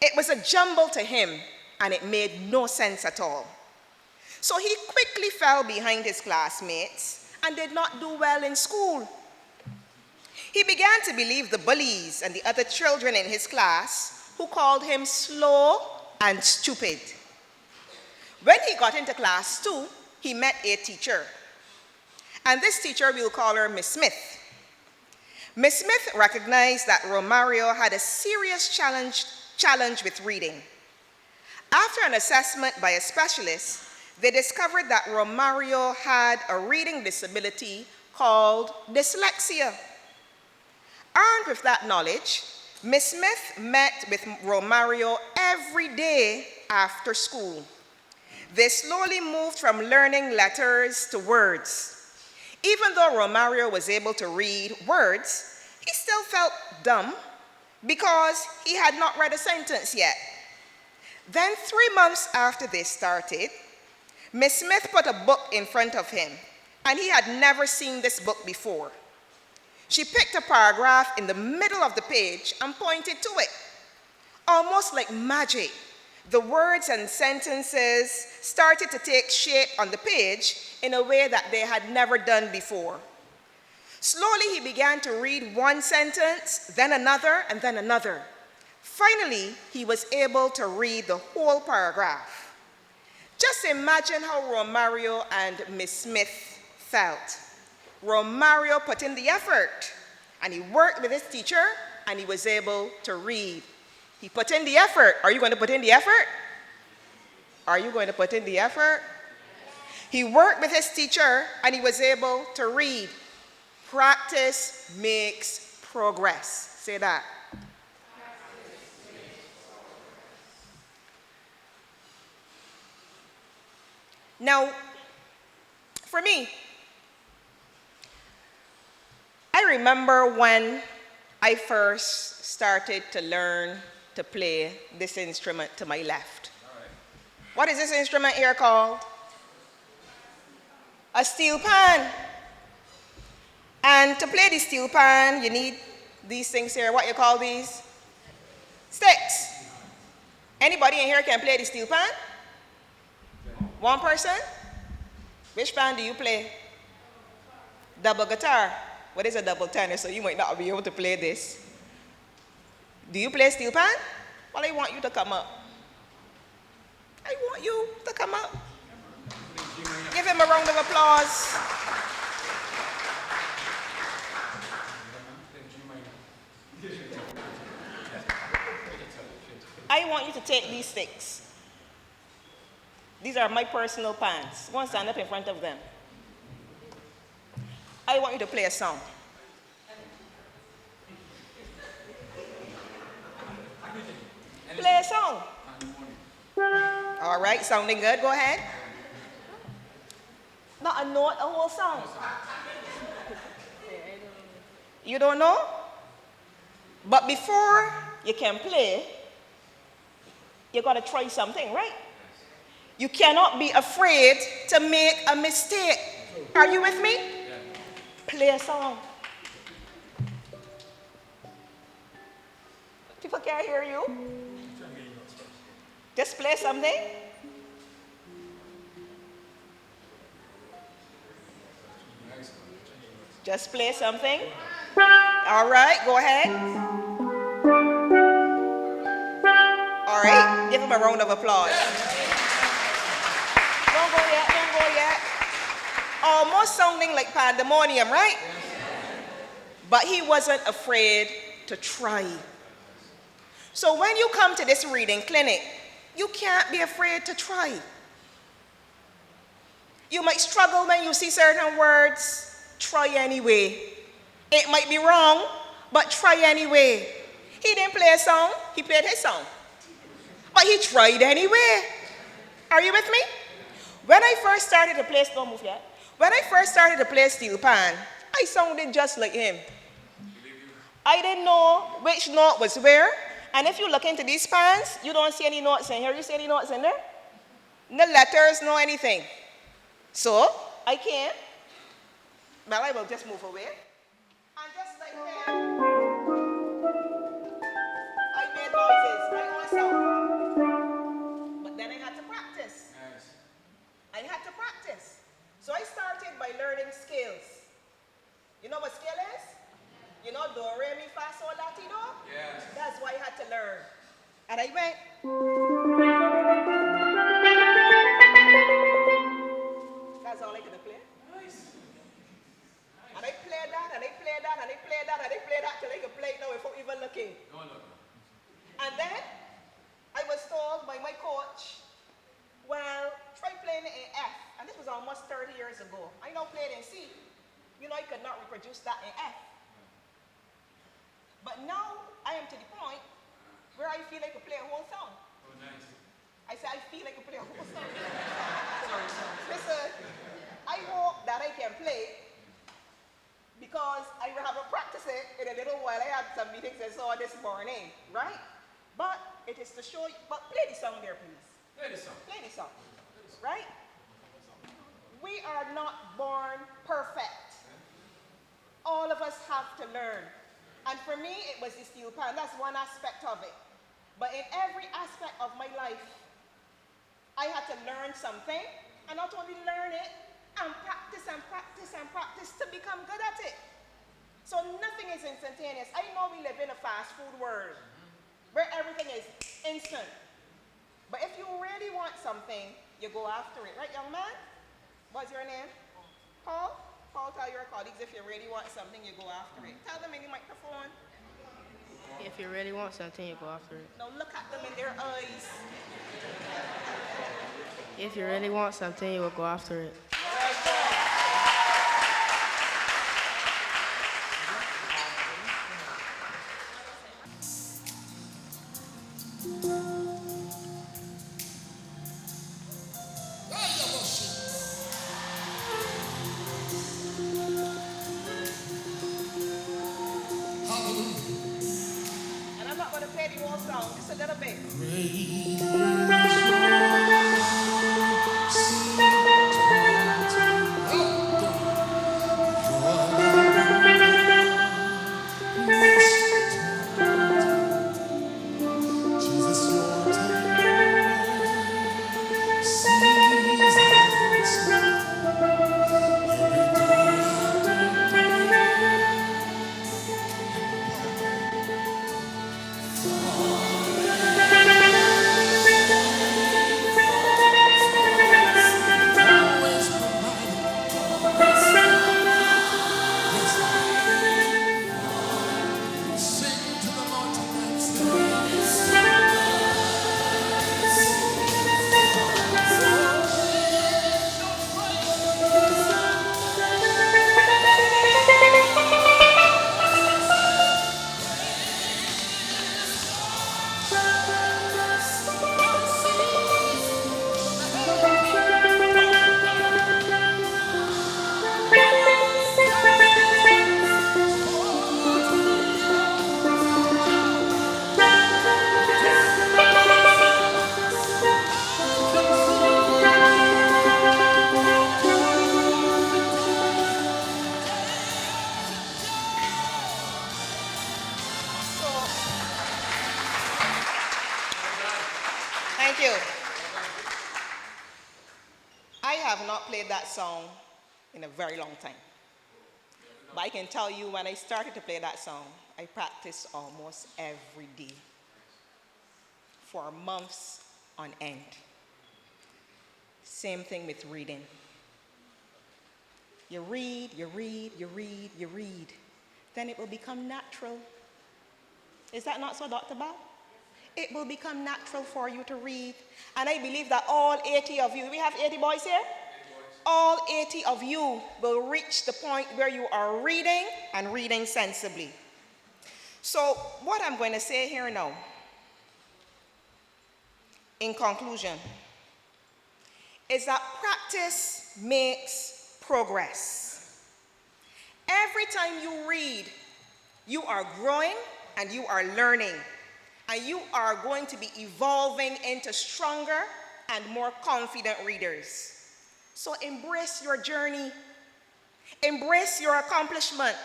It was a jumble to him, and it made no sense at all. So he quickly fell behind his classmates and did not do well in school. He began to believe the bullies and the other children in his class who called him slow and stupid. When he got into class 2, he met a teacher. And this teacher, we'll call her Miss Smith. Miss Smith recognized that Romario had a serious challenge with reading. After an assessment by a specialist, they discovered that Romario had a reading disability called dyslexia. Armed with that knowledge, Miss Smith met with Romario every day after school. They slowly moved from learning letters to words. Even though Romario was able to read words, he still felt dumb because he had not read a sentence yet. Then 3 months after they started, Miss Smith put a book in front of him, and he had never seen this book before. She picked a paragraph in the middle of the page and pointed to it. Almost like magic, the words and sentences started to take shape on the page in a way that they had never done before. Slowly, he began to read one sentence, then another, and then another. Finally, he was able to read the whole paragraph. Just imagine how Romario and Miss Smith felt. Romario put in the effort, and he worked with his teacher, and he was able to read. He put in the effort. Are you going to put in the effort? Are you going to put in the effort? He worked with his teacher, and he was able to read. Practice makes progress. Say that. Now, for me, I remember when I first started to learn to play this instrument to my left. What is this instrument here called? A steel pan. And to play the steel pan, you need these things here. What you call these? Sticks. Anybody in here can play the steel pan? One person? Which pan do you play? Double guitar. What is a double tenor? So you might not be able to play this. Do you play steel pan? Well, I want you to come up. I want you to come up. Give him a round of applause. I want you to take these sticks. These are my personal pans. Go and stand up in front of them. I want you to play a song. Play a song. All right, sounding good. Go ahead. Not a note, a whole song. You don't know? But before you can play, you got to try something, right? You cannot be afraid to make a mistake. Are you with me? Play a song. People can't hear you. Just play something. Just play something. All right, go ahead. All right, give him a round of applause. Don't go yet, don't go yet. Almost sounding like pandemonium, right? But he wasn't afraid to try. So when you come to this reading clinic, you can't be afraid to try. You might struggle when you see certain words. Try anyway. It might be wrong, but try anyway. He didn't play a song, he played his song. But he tried anyway. Are you with me? When I first started to play, don't move yet. When I first started to play steel pan, I sounded just like him. I didn't know which note was where. And if you look into these pans, you don't see any notes in here. You see any notes in there? No letters, no anything. So I came. Well, I will just move away. And just like him, I made noises, my own sound. But then I had to practice. I had to practice. So I started by learning scales. You know what scale is? You know do, re, mi, fa, sol, la, ti, do? Yes. That's why I had to learn. And I went. That's all I could play. Nice. And I played that, and I played that, and I played that, and I played that till I could play it now without even looking. No, no. And then I was told by my coach, well, try playing it in F. And this was almost 30 years ago. I now played in C. You know, I could not reproduce that in F. But now I am to the point where I feel like I could play a whole song. Oh, nice. I said I feel like I could play a whole song. Sorry. Listen, I hope that I can play because I will have to practice it in a little while. I had some meetings I saw this morning, right? But it is to show you, but play the song there, please. Play the song. Play the song, right? We are not born perfect. All of us have to learn. And for me, it was the steel pan. That's one aspect of it. But in every aspect of my life, I had to learn something, and not only learn it, and practice and practice and practice to become good at it. So nothing is instantaneous. I know we live in a fast food world where everything is instant. But if you really want something, you go after it. Right, young man? What's your name? Paul? Paul, tell your colleagues if you really want something, you go after it. Tell them in the microphone. If you really want something, you go after it. Now look at them in their eyes. If you really want something, you will go after it. And I'm not going to play the whole song, just a little bit. Thank you. I have not played that song in a very long time. But I can tell you when I started to play that song, I practiced almost every day for months on end. Same thing with reading. You read, you read, you read, you read. Then it will become natural. Is that not so, Dr. Babb? It will become natural for you to read. And I believe that all 80 of you, we have 80 boys here? All 80 of you will reach the point where you are reading and reading sensibly. So what I'm going to say here now, in conclusion, is that practice makes progress. Every time you read, you are growing and you are learning, and you are going to be evolving into stronger and more confident readers. So embrace your journey, embrace your accomplishments,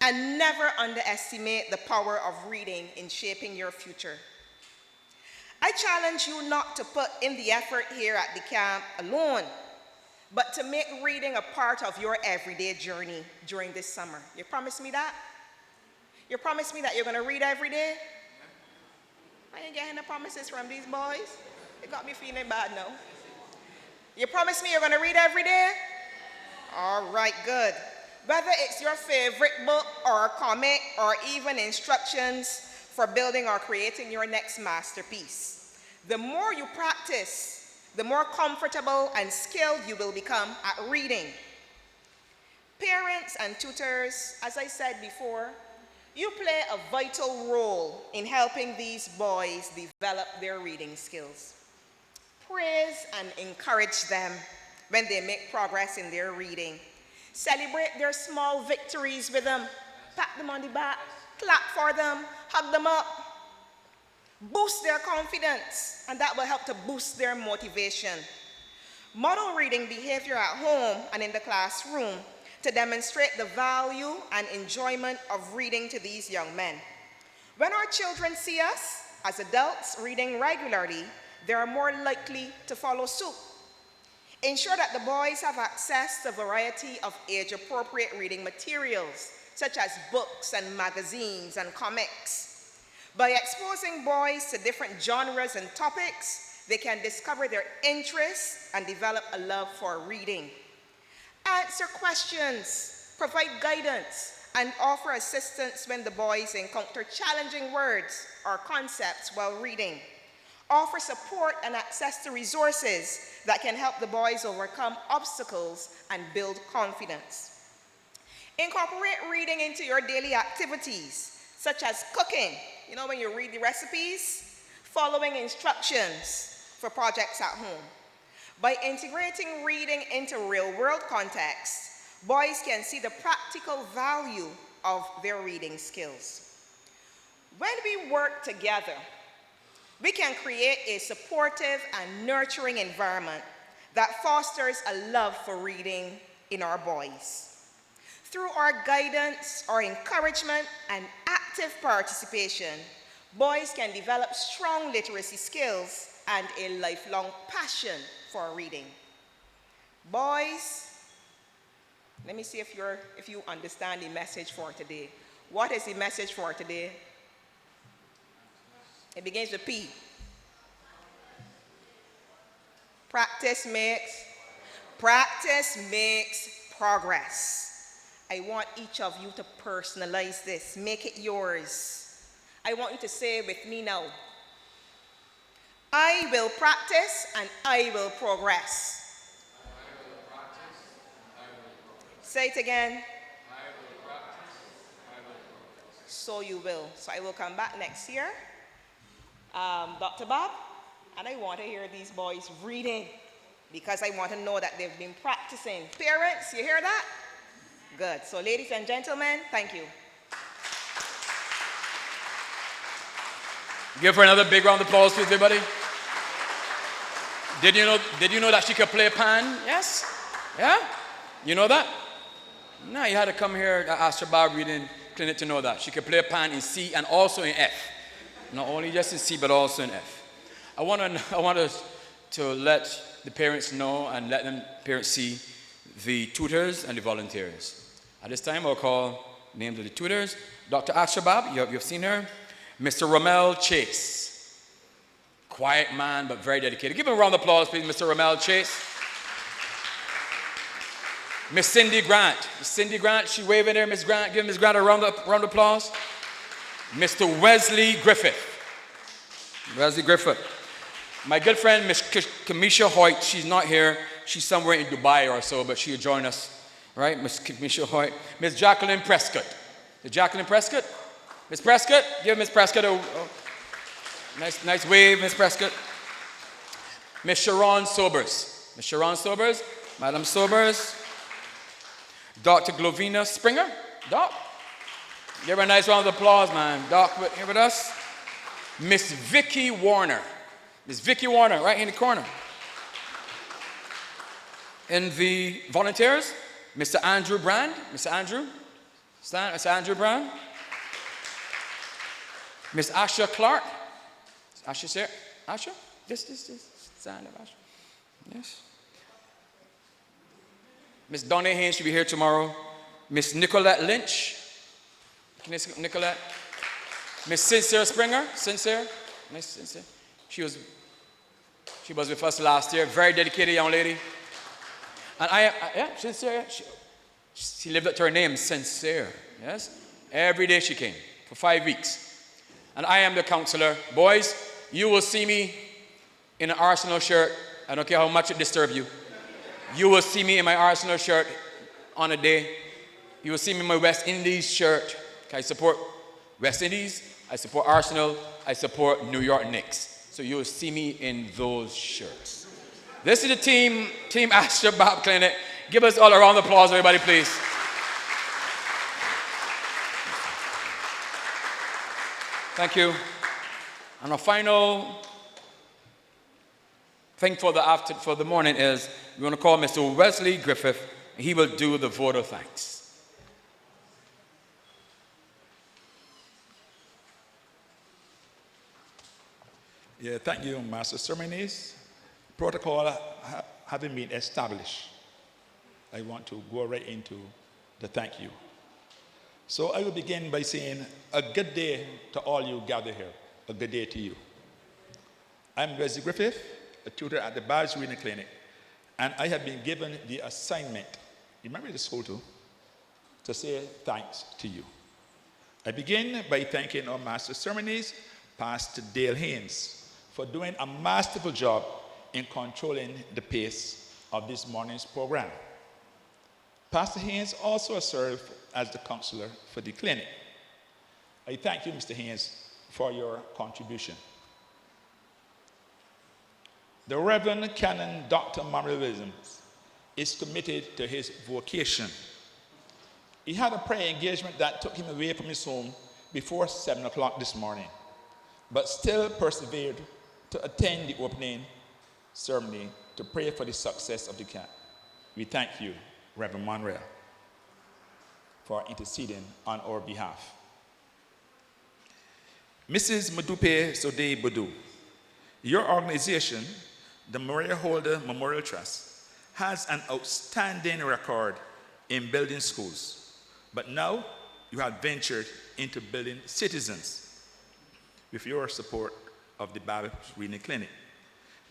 and never underestimate the power of reading in shaping your future. I challenge you not to put in the effort here at the camp alone, but to make reading a part of your everyday journey during this summer. You promise me that? You promise me that you're going to read every day? I ain't getting the promises from these boys. It got me feeling bad now. You promise me you're going to read every day? All right, good. Whether it's your favorite book or a comic or even instructions for building or creating your next masterpiece, the more you practice, the more comfortable and skilled you will become at reading. Parents and tutors, as I said before, you play a vital role in helping these boys develop their reading skills. Praise and encourage them when they make progress in their reading. Celebrate their small victories with them. Pat them on the back, clap for them, hug them up. Boost their confidence, and that will help to boost their motivation. Model reading behavior at home and in the classroom to demonstrate the value and enjoyment of reading to these young men. When our children see us as adults reading regularly, they are more likely to follow suit. Ensure that the boys have access to a variety of age-appropriate reading materials, such as books and magazines and comics. By exposing boys to different genres and topics, they can discover their interests and develop a love for reading. Answer questions, provide guidance, and offer assistance when the boys encounter challenging words or concepts while reading. Offer support and access to resources that can help the boys overcome obstacles and build confidence. Incorporate reading into your daily activities, such as cooking, you know, when you read the recipes, following instructions for projects at home. By integrating reading into real-world context, boys can see the practical value of their reading skills. When we work together, we can create a supportive and nurturing environment that fosters a love for reading in our boys. Through our guidance, our encouragement, and active participation, boys can develop strong literacy skills and a lifelong passion for reading. Boys, let me see if you understand the message for today. What is the message for today? It begins with P. Practice makes progress. I want each of you to personalize this. Make it yours. I want you to say it with me now. I will practice and I will progress. Say it again. I will practice, I will progress. So you will. So I will come back next year, Dr. Babb, and I want to hear these boys reading because I want to know that they've been practicing. Parents, you hear that? Good. So ladies and gentlemen, thank you. Give her another big round of applause, please, everybody. Did you know that she could play pan? Yes? Yeah? You know that? No, you had to come here at Astra Bab reading clinic to know that. She could play pan in C and also in F. Not only just in C, but also in F. I want us to let the parents know and let them parents see the tutors and the volunteers. At this time, I'll call names of the tutors. Dr. Astra Bab, you've seen her. Mr. Ramel Chase. Quiet man, but very dedicated. Give him a round of applause, please, Mr. Ramel Chase. Miss Cindy Grant. Miss Cindy Grant, she waving there. Miss Grant, give Miss Grant a round of applause. Mr. Wesley Griffith. Wesley Griffith. My good friend, Miss Kamisha Hoyt, she's not here. She's somewhere in Dubai or so, but she'll join us. Right, Miss Kamisha Hoyt. Miss Jacqueline Prescott. Is Jacqueline Prescott? Miss Prescott, give Miss Prescott a nice wave, Miss Prescott. Miss Sharon Sobers. Miss Sharon Sobers, Madam Sobers. Dr. Glovina Springer. Doc, give her a nice round of applause, man. Doc, here with us. Miss Vicky Warner. Miss Vicky Warner, right in the corner. And the volunteers, Mr. Andrew Brand. Mr. Andrew. Stand, Mr. Andrew Brand. Miss Asha Clark. Is Asha here? Asha? This. Stand up, Asha. Yes. Miss Donna Haynes should be here tomorrow. Miss Nicolette Lynch. Nicolette. Miss Sincere Springer. Sincere. Nice Sincere. She was with us last year. Very dedicated young lady. And Sincere. She lived up to her name, Sincere. Yes. Every day she came for 5 weeks. And I am the counselor. Boys, you will see me in an Arsenal shirt. I don't care how much it disturbs you. You will see me in my Arsenal shirt on a day. You will see me in my West Indies shirt. I support West Indies. I support Arsenal. I support New York Knicks. So you will see me in those shirts. This is the Team Astra Bab Clinic. Give us all a round of applause, everybody, please. Thank you. And our final thing for the morning is we want to call Mr. Wesley Griffith. He will do the vote of thanks. Yeah, thank you, Master Ceremonies. Protocol having been established, I want to go right into the thank you. So I will begin by saying a good day to all you gathered here. A good day to you. I'm Wesley Griffith, a tutor at the Babb Reading Clinic, and I have been given the assignment, remember this photo, to say thanks to you. I begin by thanking our Master Ceremonies, Pastor Dale Haynes, for doing a masterful job in controlling the pace of this morning's program. Pastor Haynes also served as the counselor for the clinic. I thank you, Mr. Haynes, for your contribution. The Reverend Canon Dr. Manuel Williams is committed to his vocation. He had a prayer engagement that took him away from his home before 7 o'clock this morning, but still persevered to attend the opening ceremony to pray for the success of the camp. We thank you, Reverend Manuel, for interceding on our behalf. Mrs. Madupe Sode Bodu, your organization, the Maria Holder Memorial Trust, has an outstanding record in building schools, but now you have ventured into building citizens with your support of the Babb Reading Clinic.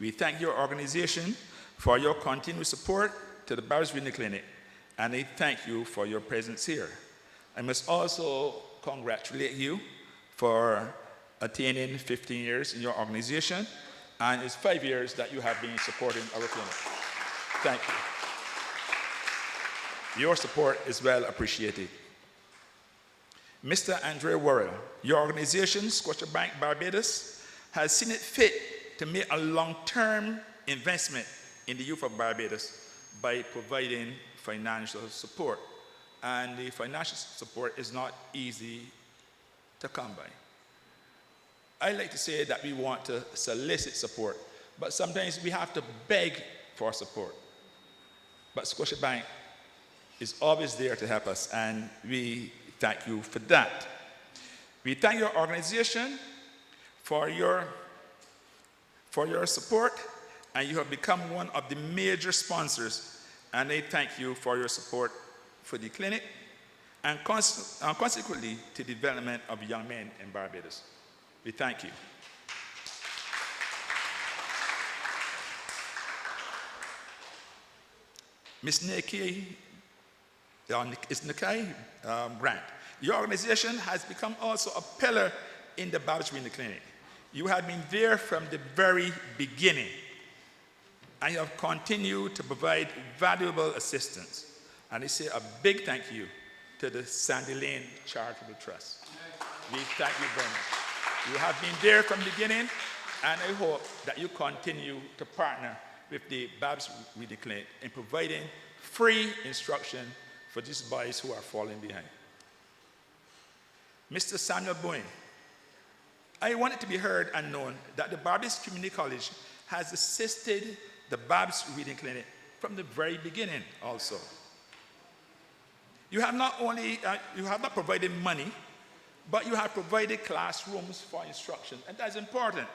We thank your organization for your continued support to the Babb Reading Clinic, and I thank you for your presence here. I must also congratulate you for attaining 15 years in your organization, and it's 5 years that you have been supporting our clinic. Thank you. Your support is well appreciated. Mr. Andre Worrell, your organization, Scotiabank Barbados, has seen it fit to make a long-term investment in the youth of Barbados by providing financial support. And the financial support is not easy to come by. I like to say that we want to solicit support, but sometimes we have to beg for support. But Scotiabank is always there to help us, and we thank you for that. We thank your organization for your support, and you have become one of the major sponsors, and I thank you for your support for the clinic and consequently to the development of young men in Barbados. We thank you. Ms. Nikki, Grant, your organization has become also a pillar in the Babb's Reading Clinic. You have been there from the very beginning, and you have continued to provide valuable assistance. And I say a big thank you to the Sandy Lane Charitable Trust. We thank you very much. You have been there from the beginning, and I hope that you continue to partner with the Babb's Reading Clinic in providing free instruction for these boys who are falling behind. Mr. Samuel Bowen, I want it to be heard and known that the Barbados Community College has assisted the Babb's Reading Clinic from the very beginning also. You have not provided money, but you have provided classrooms for instruction, and that's important.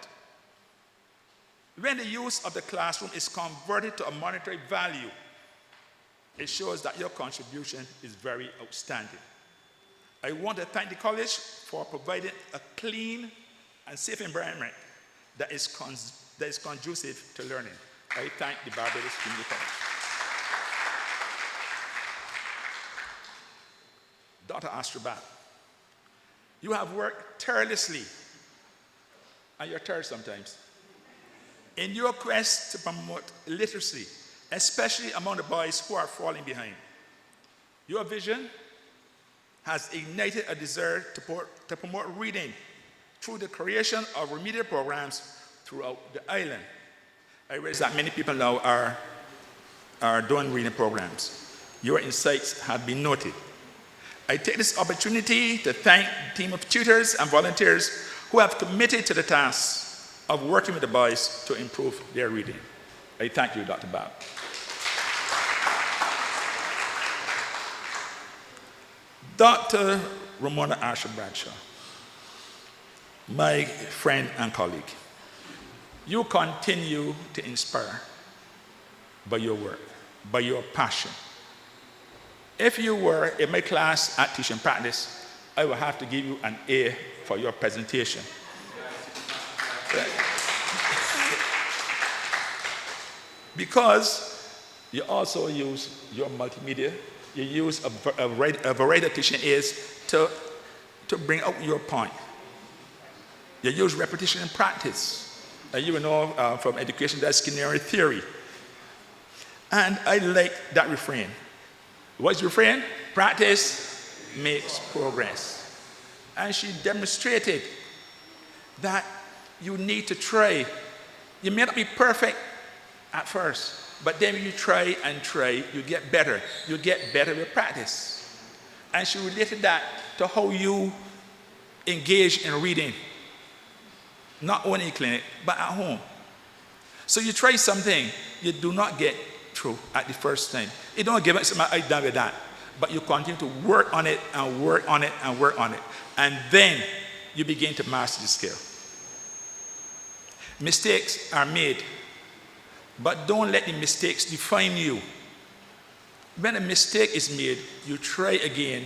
When the use of the classroom is converted to a monetary value, it shows that your contribution is very outstanding. I want to thank the college for providing a clean and safe environment that is conducive to learning. I thank the Barbados Community College. Dr. Astra Bab, you have worked tirelessly, and you're tired sometimes, in your quest to promote literacy, especially among the boys who are falling behind. Your vision has ignited a desire to promote reading through the creation of remedial programs throughout the island. I realize that many people now are doing reading programs. Your insights have been noted. I take this opportunity to thank the team of tutors and volunteers who have committed to the task of working with the boys to improve their reading. I thank you, Dr. Babb. Dr. Ramona Asher Bradshaw, my friend and colleague, you continue to inspire by your work, by your passion. If you were in my class at teaching practice, I would have to give you an A for your presentation. Because you also use your multimedia, you use a variety of teaching aids to bring out your point. You use repetition in practice. You know from education that's Skinnerian theory. And I like that refrain. What's the refrain? Practice makes progress. And she demonstrated that you need to try. You may not be perfect at first, but then when you try and try, you get better. You get better with practice. And she related that to how you engage in reading, not only in clinic, but at home. So you try something, you do not get through at the first time. You don't give it something, I'm done with that. But you continue to work on it and work on it and work on it. And then you begin to master the skill. Mistakes are made, but don't let the mistakes define you. When a mistake is made, you try again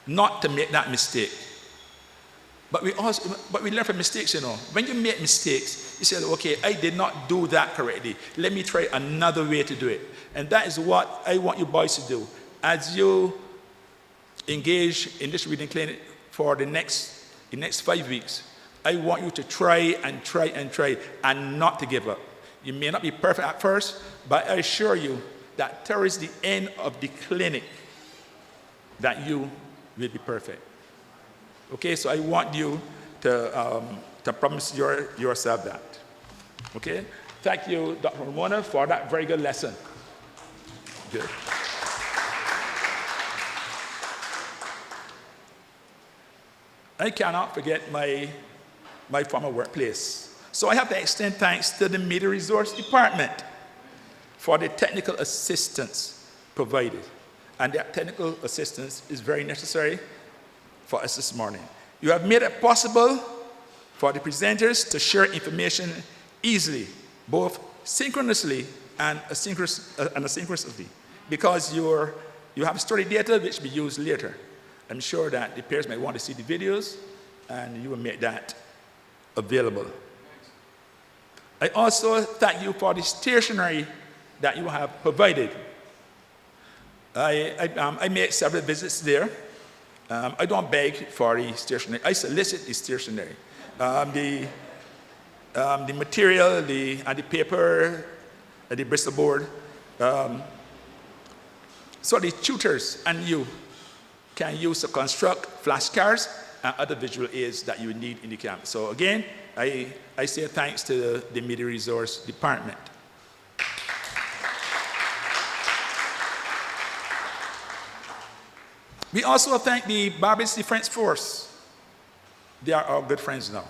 not to make that mistake. But we learn from mistakes, you know. When you make mistakes, you say, okay, I did not do that correctly. Let me try another way to do it. And that is what I want you boys to do. As you engage in this reading clinic for the next 5 weeks, I want you to try and try and try and not to give up. You may not be perfect at first, but I assure you that towards the end of the clinic, that you will be perfect. Okay, so I want you to promise yourself that. Okay? Thank you, Dr. Ramona, for that very good lesson. Good. I cannot forget my former workplace. So I have to extend thanks to the Media Resource Department for the technical assistance provided. And that technical assistance is very necessary for us this morning. You have made it possible for the presenters to share information easily, both synchronously and asynchronously, because you're you have study data which will be used later. I'm sure that the parents might want to see the videos, and you will make that available. I also thank you for the stationery that you have provided. I made several visits there. I don't beg for the stationery. I solicit the stationery. The material, and the paper, the Bristol board. So the tutors and you can use to construct flashcards and other visual aids that you need in the camp. So again, I say thanks to the Media Resource Department. We also thank the Barbados Defense Force. They are our good friends now.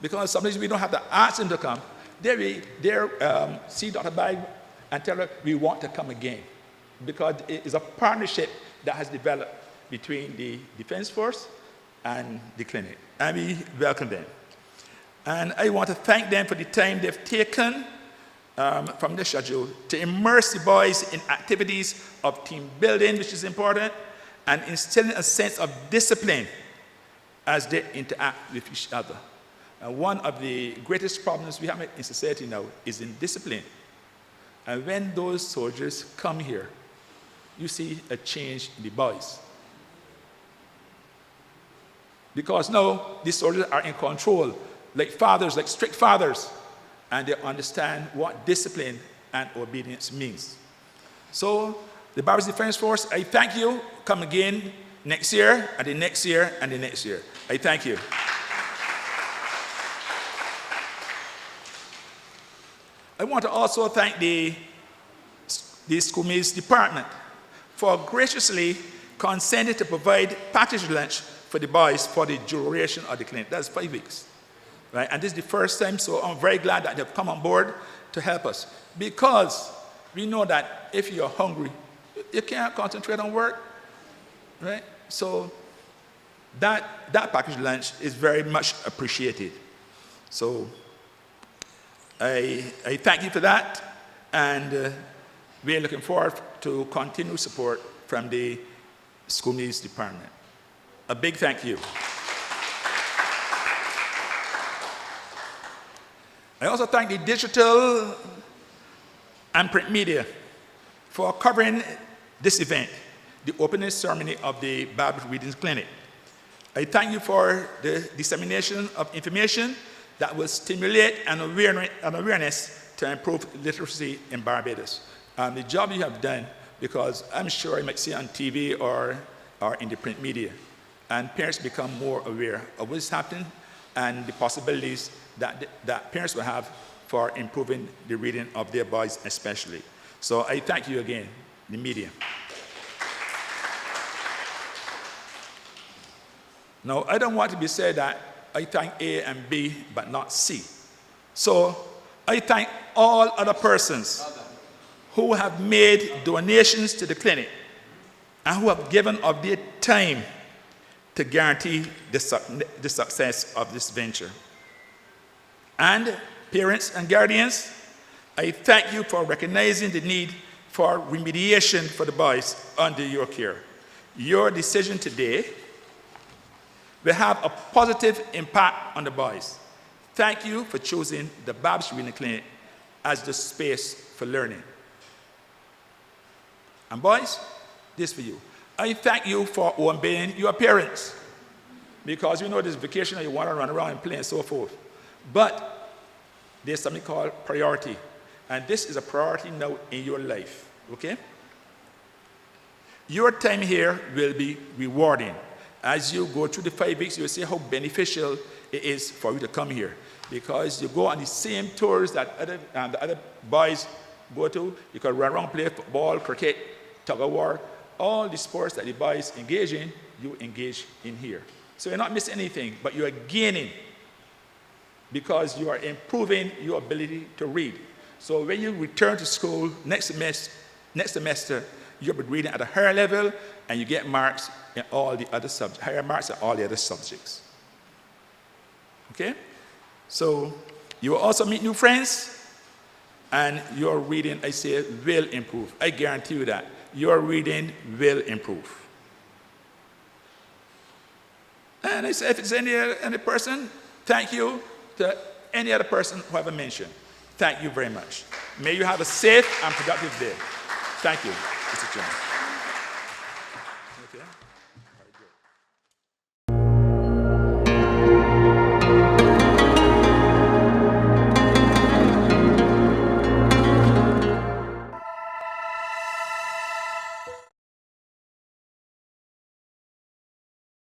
Because sometimes we don't have to ask them to come. They see Dr. Babb and tell her we want to come again. Because it is a partnership that has developed between the Defense Force and the clinic. And we welcome them. And I want to thank them for the time they've taken from the schedule to immerse the boys in activities of team building, which is important, and instilling a sense of discipline as they interact with each other. And one of the greatest problems we have in society now is in discipline. And when those soldiers come here, you see a change in the boys. Because now these soldiers are in control, like fathers, like strict fathers, and they understand what discipline and obedience means. So, the Barbados Defense Force, I thank you. Come again next year, and the next year, and the next year. I thank you. I want to also thank the schoolmates department for graciously consenting to provide packaged lunch for the boys for the duration of the clinic. That's 5 weeks. Right? And this is the first time, so I'm very glad that they've come on board to help us. Because we know that if you're hungry, you can't concentrate on work. Right? So that packaged lunch is very much appreciated. So I thank you for that, and we are looking forward to continued support from the schoolmates department. A big thank you. I also thank the digital and print media for covering this event, the opening ceremony of the Babb Reading Clinic. I thank you for the dissemination of information that will stimulate an awareness to improve literacy in Barbados. The job you have done, because I'm sure you might see on TV or in the print media, and parents become more aware of what's happening and the possibilities that parents will have for improving the reading of their boys especially. So I thank you again, the media. Now, I don't want to be said that I thank A and B, but not C. So I thank all other persons who have made donations to the clinic and who have given of their time to guarantee the success of this venture. And parents and guardians, I thank you for recognizing the need for remediation for the boys under your care. Your decision today will have a positive impact on the boys. Thank you for choosing the Babb's Reading Clinic as the space for learning. And boys, this for you. I thank you for obeying your parents, because you know this vacation and you want to run around and play and so forth. But there's something called priority, and this is a priority now in your life, okay? Your time here will be rewarding. As you go through the 5 weeks, you'll see how beneficial it is for you to come here, because you go on the same tours that the other boys go to. You can run around, play football, cricket, tug of war, all the sports that the boys engage in, you engage in here. So you're not missing anything, but you are gaining, because you are improving your ability to read. So when you return to school next semester, you'll be reading at a higher level, and you get marks in all the other subjects, higher marks in all the other subjects. Okay? So you will also meet new friends, and your reading, I say, will improve. I guarantee you that. your reading will improve. And if it's any person, thank you to any other person who I've mentioned. Thank you very much. May you have a safe and productive day. Thank you, Mr. Chairman.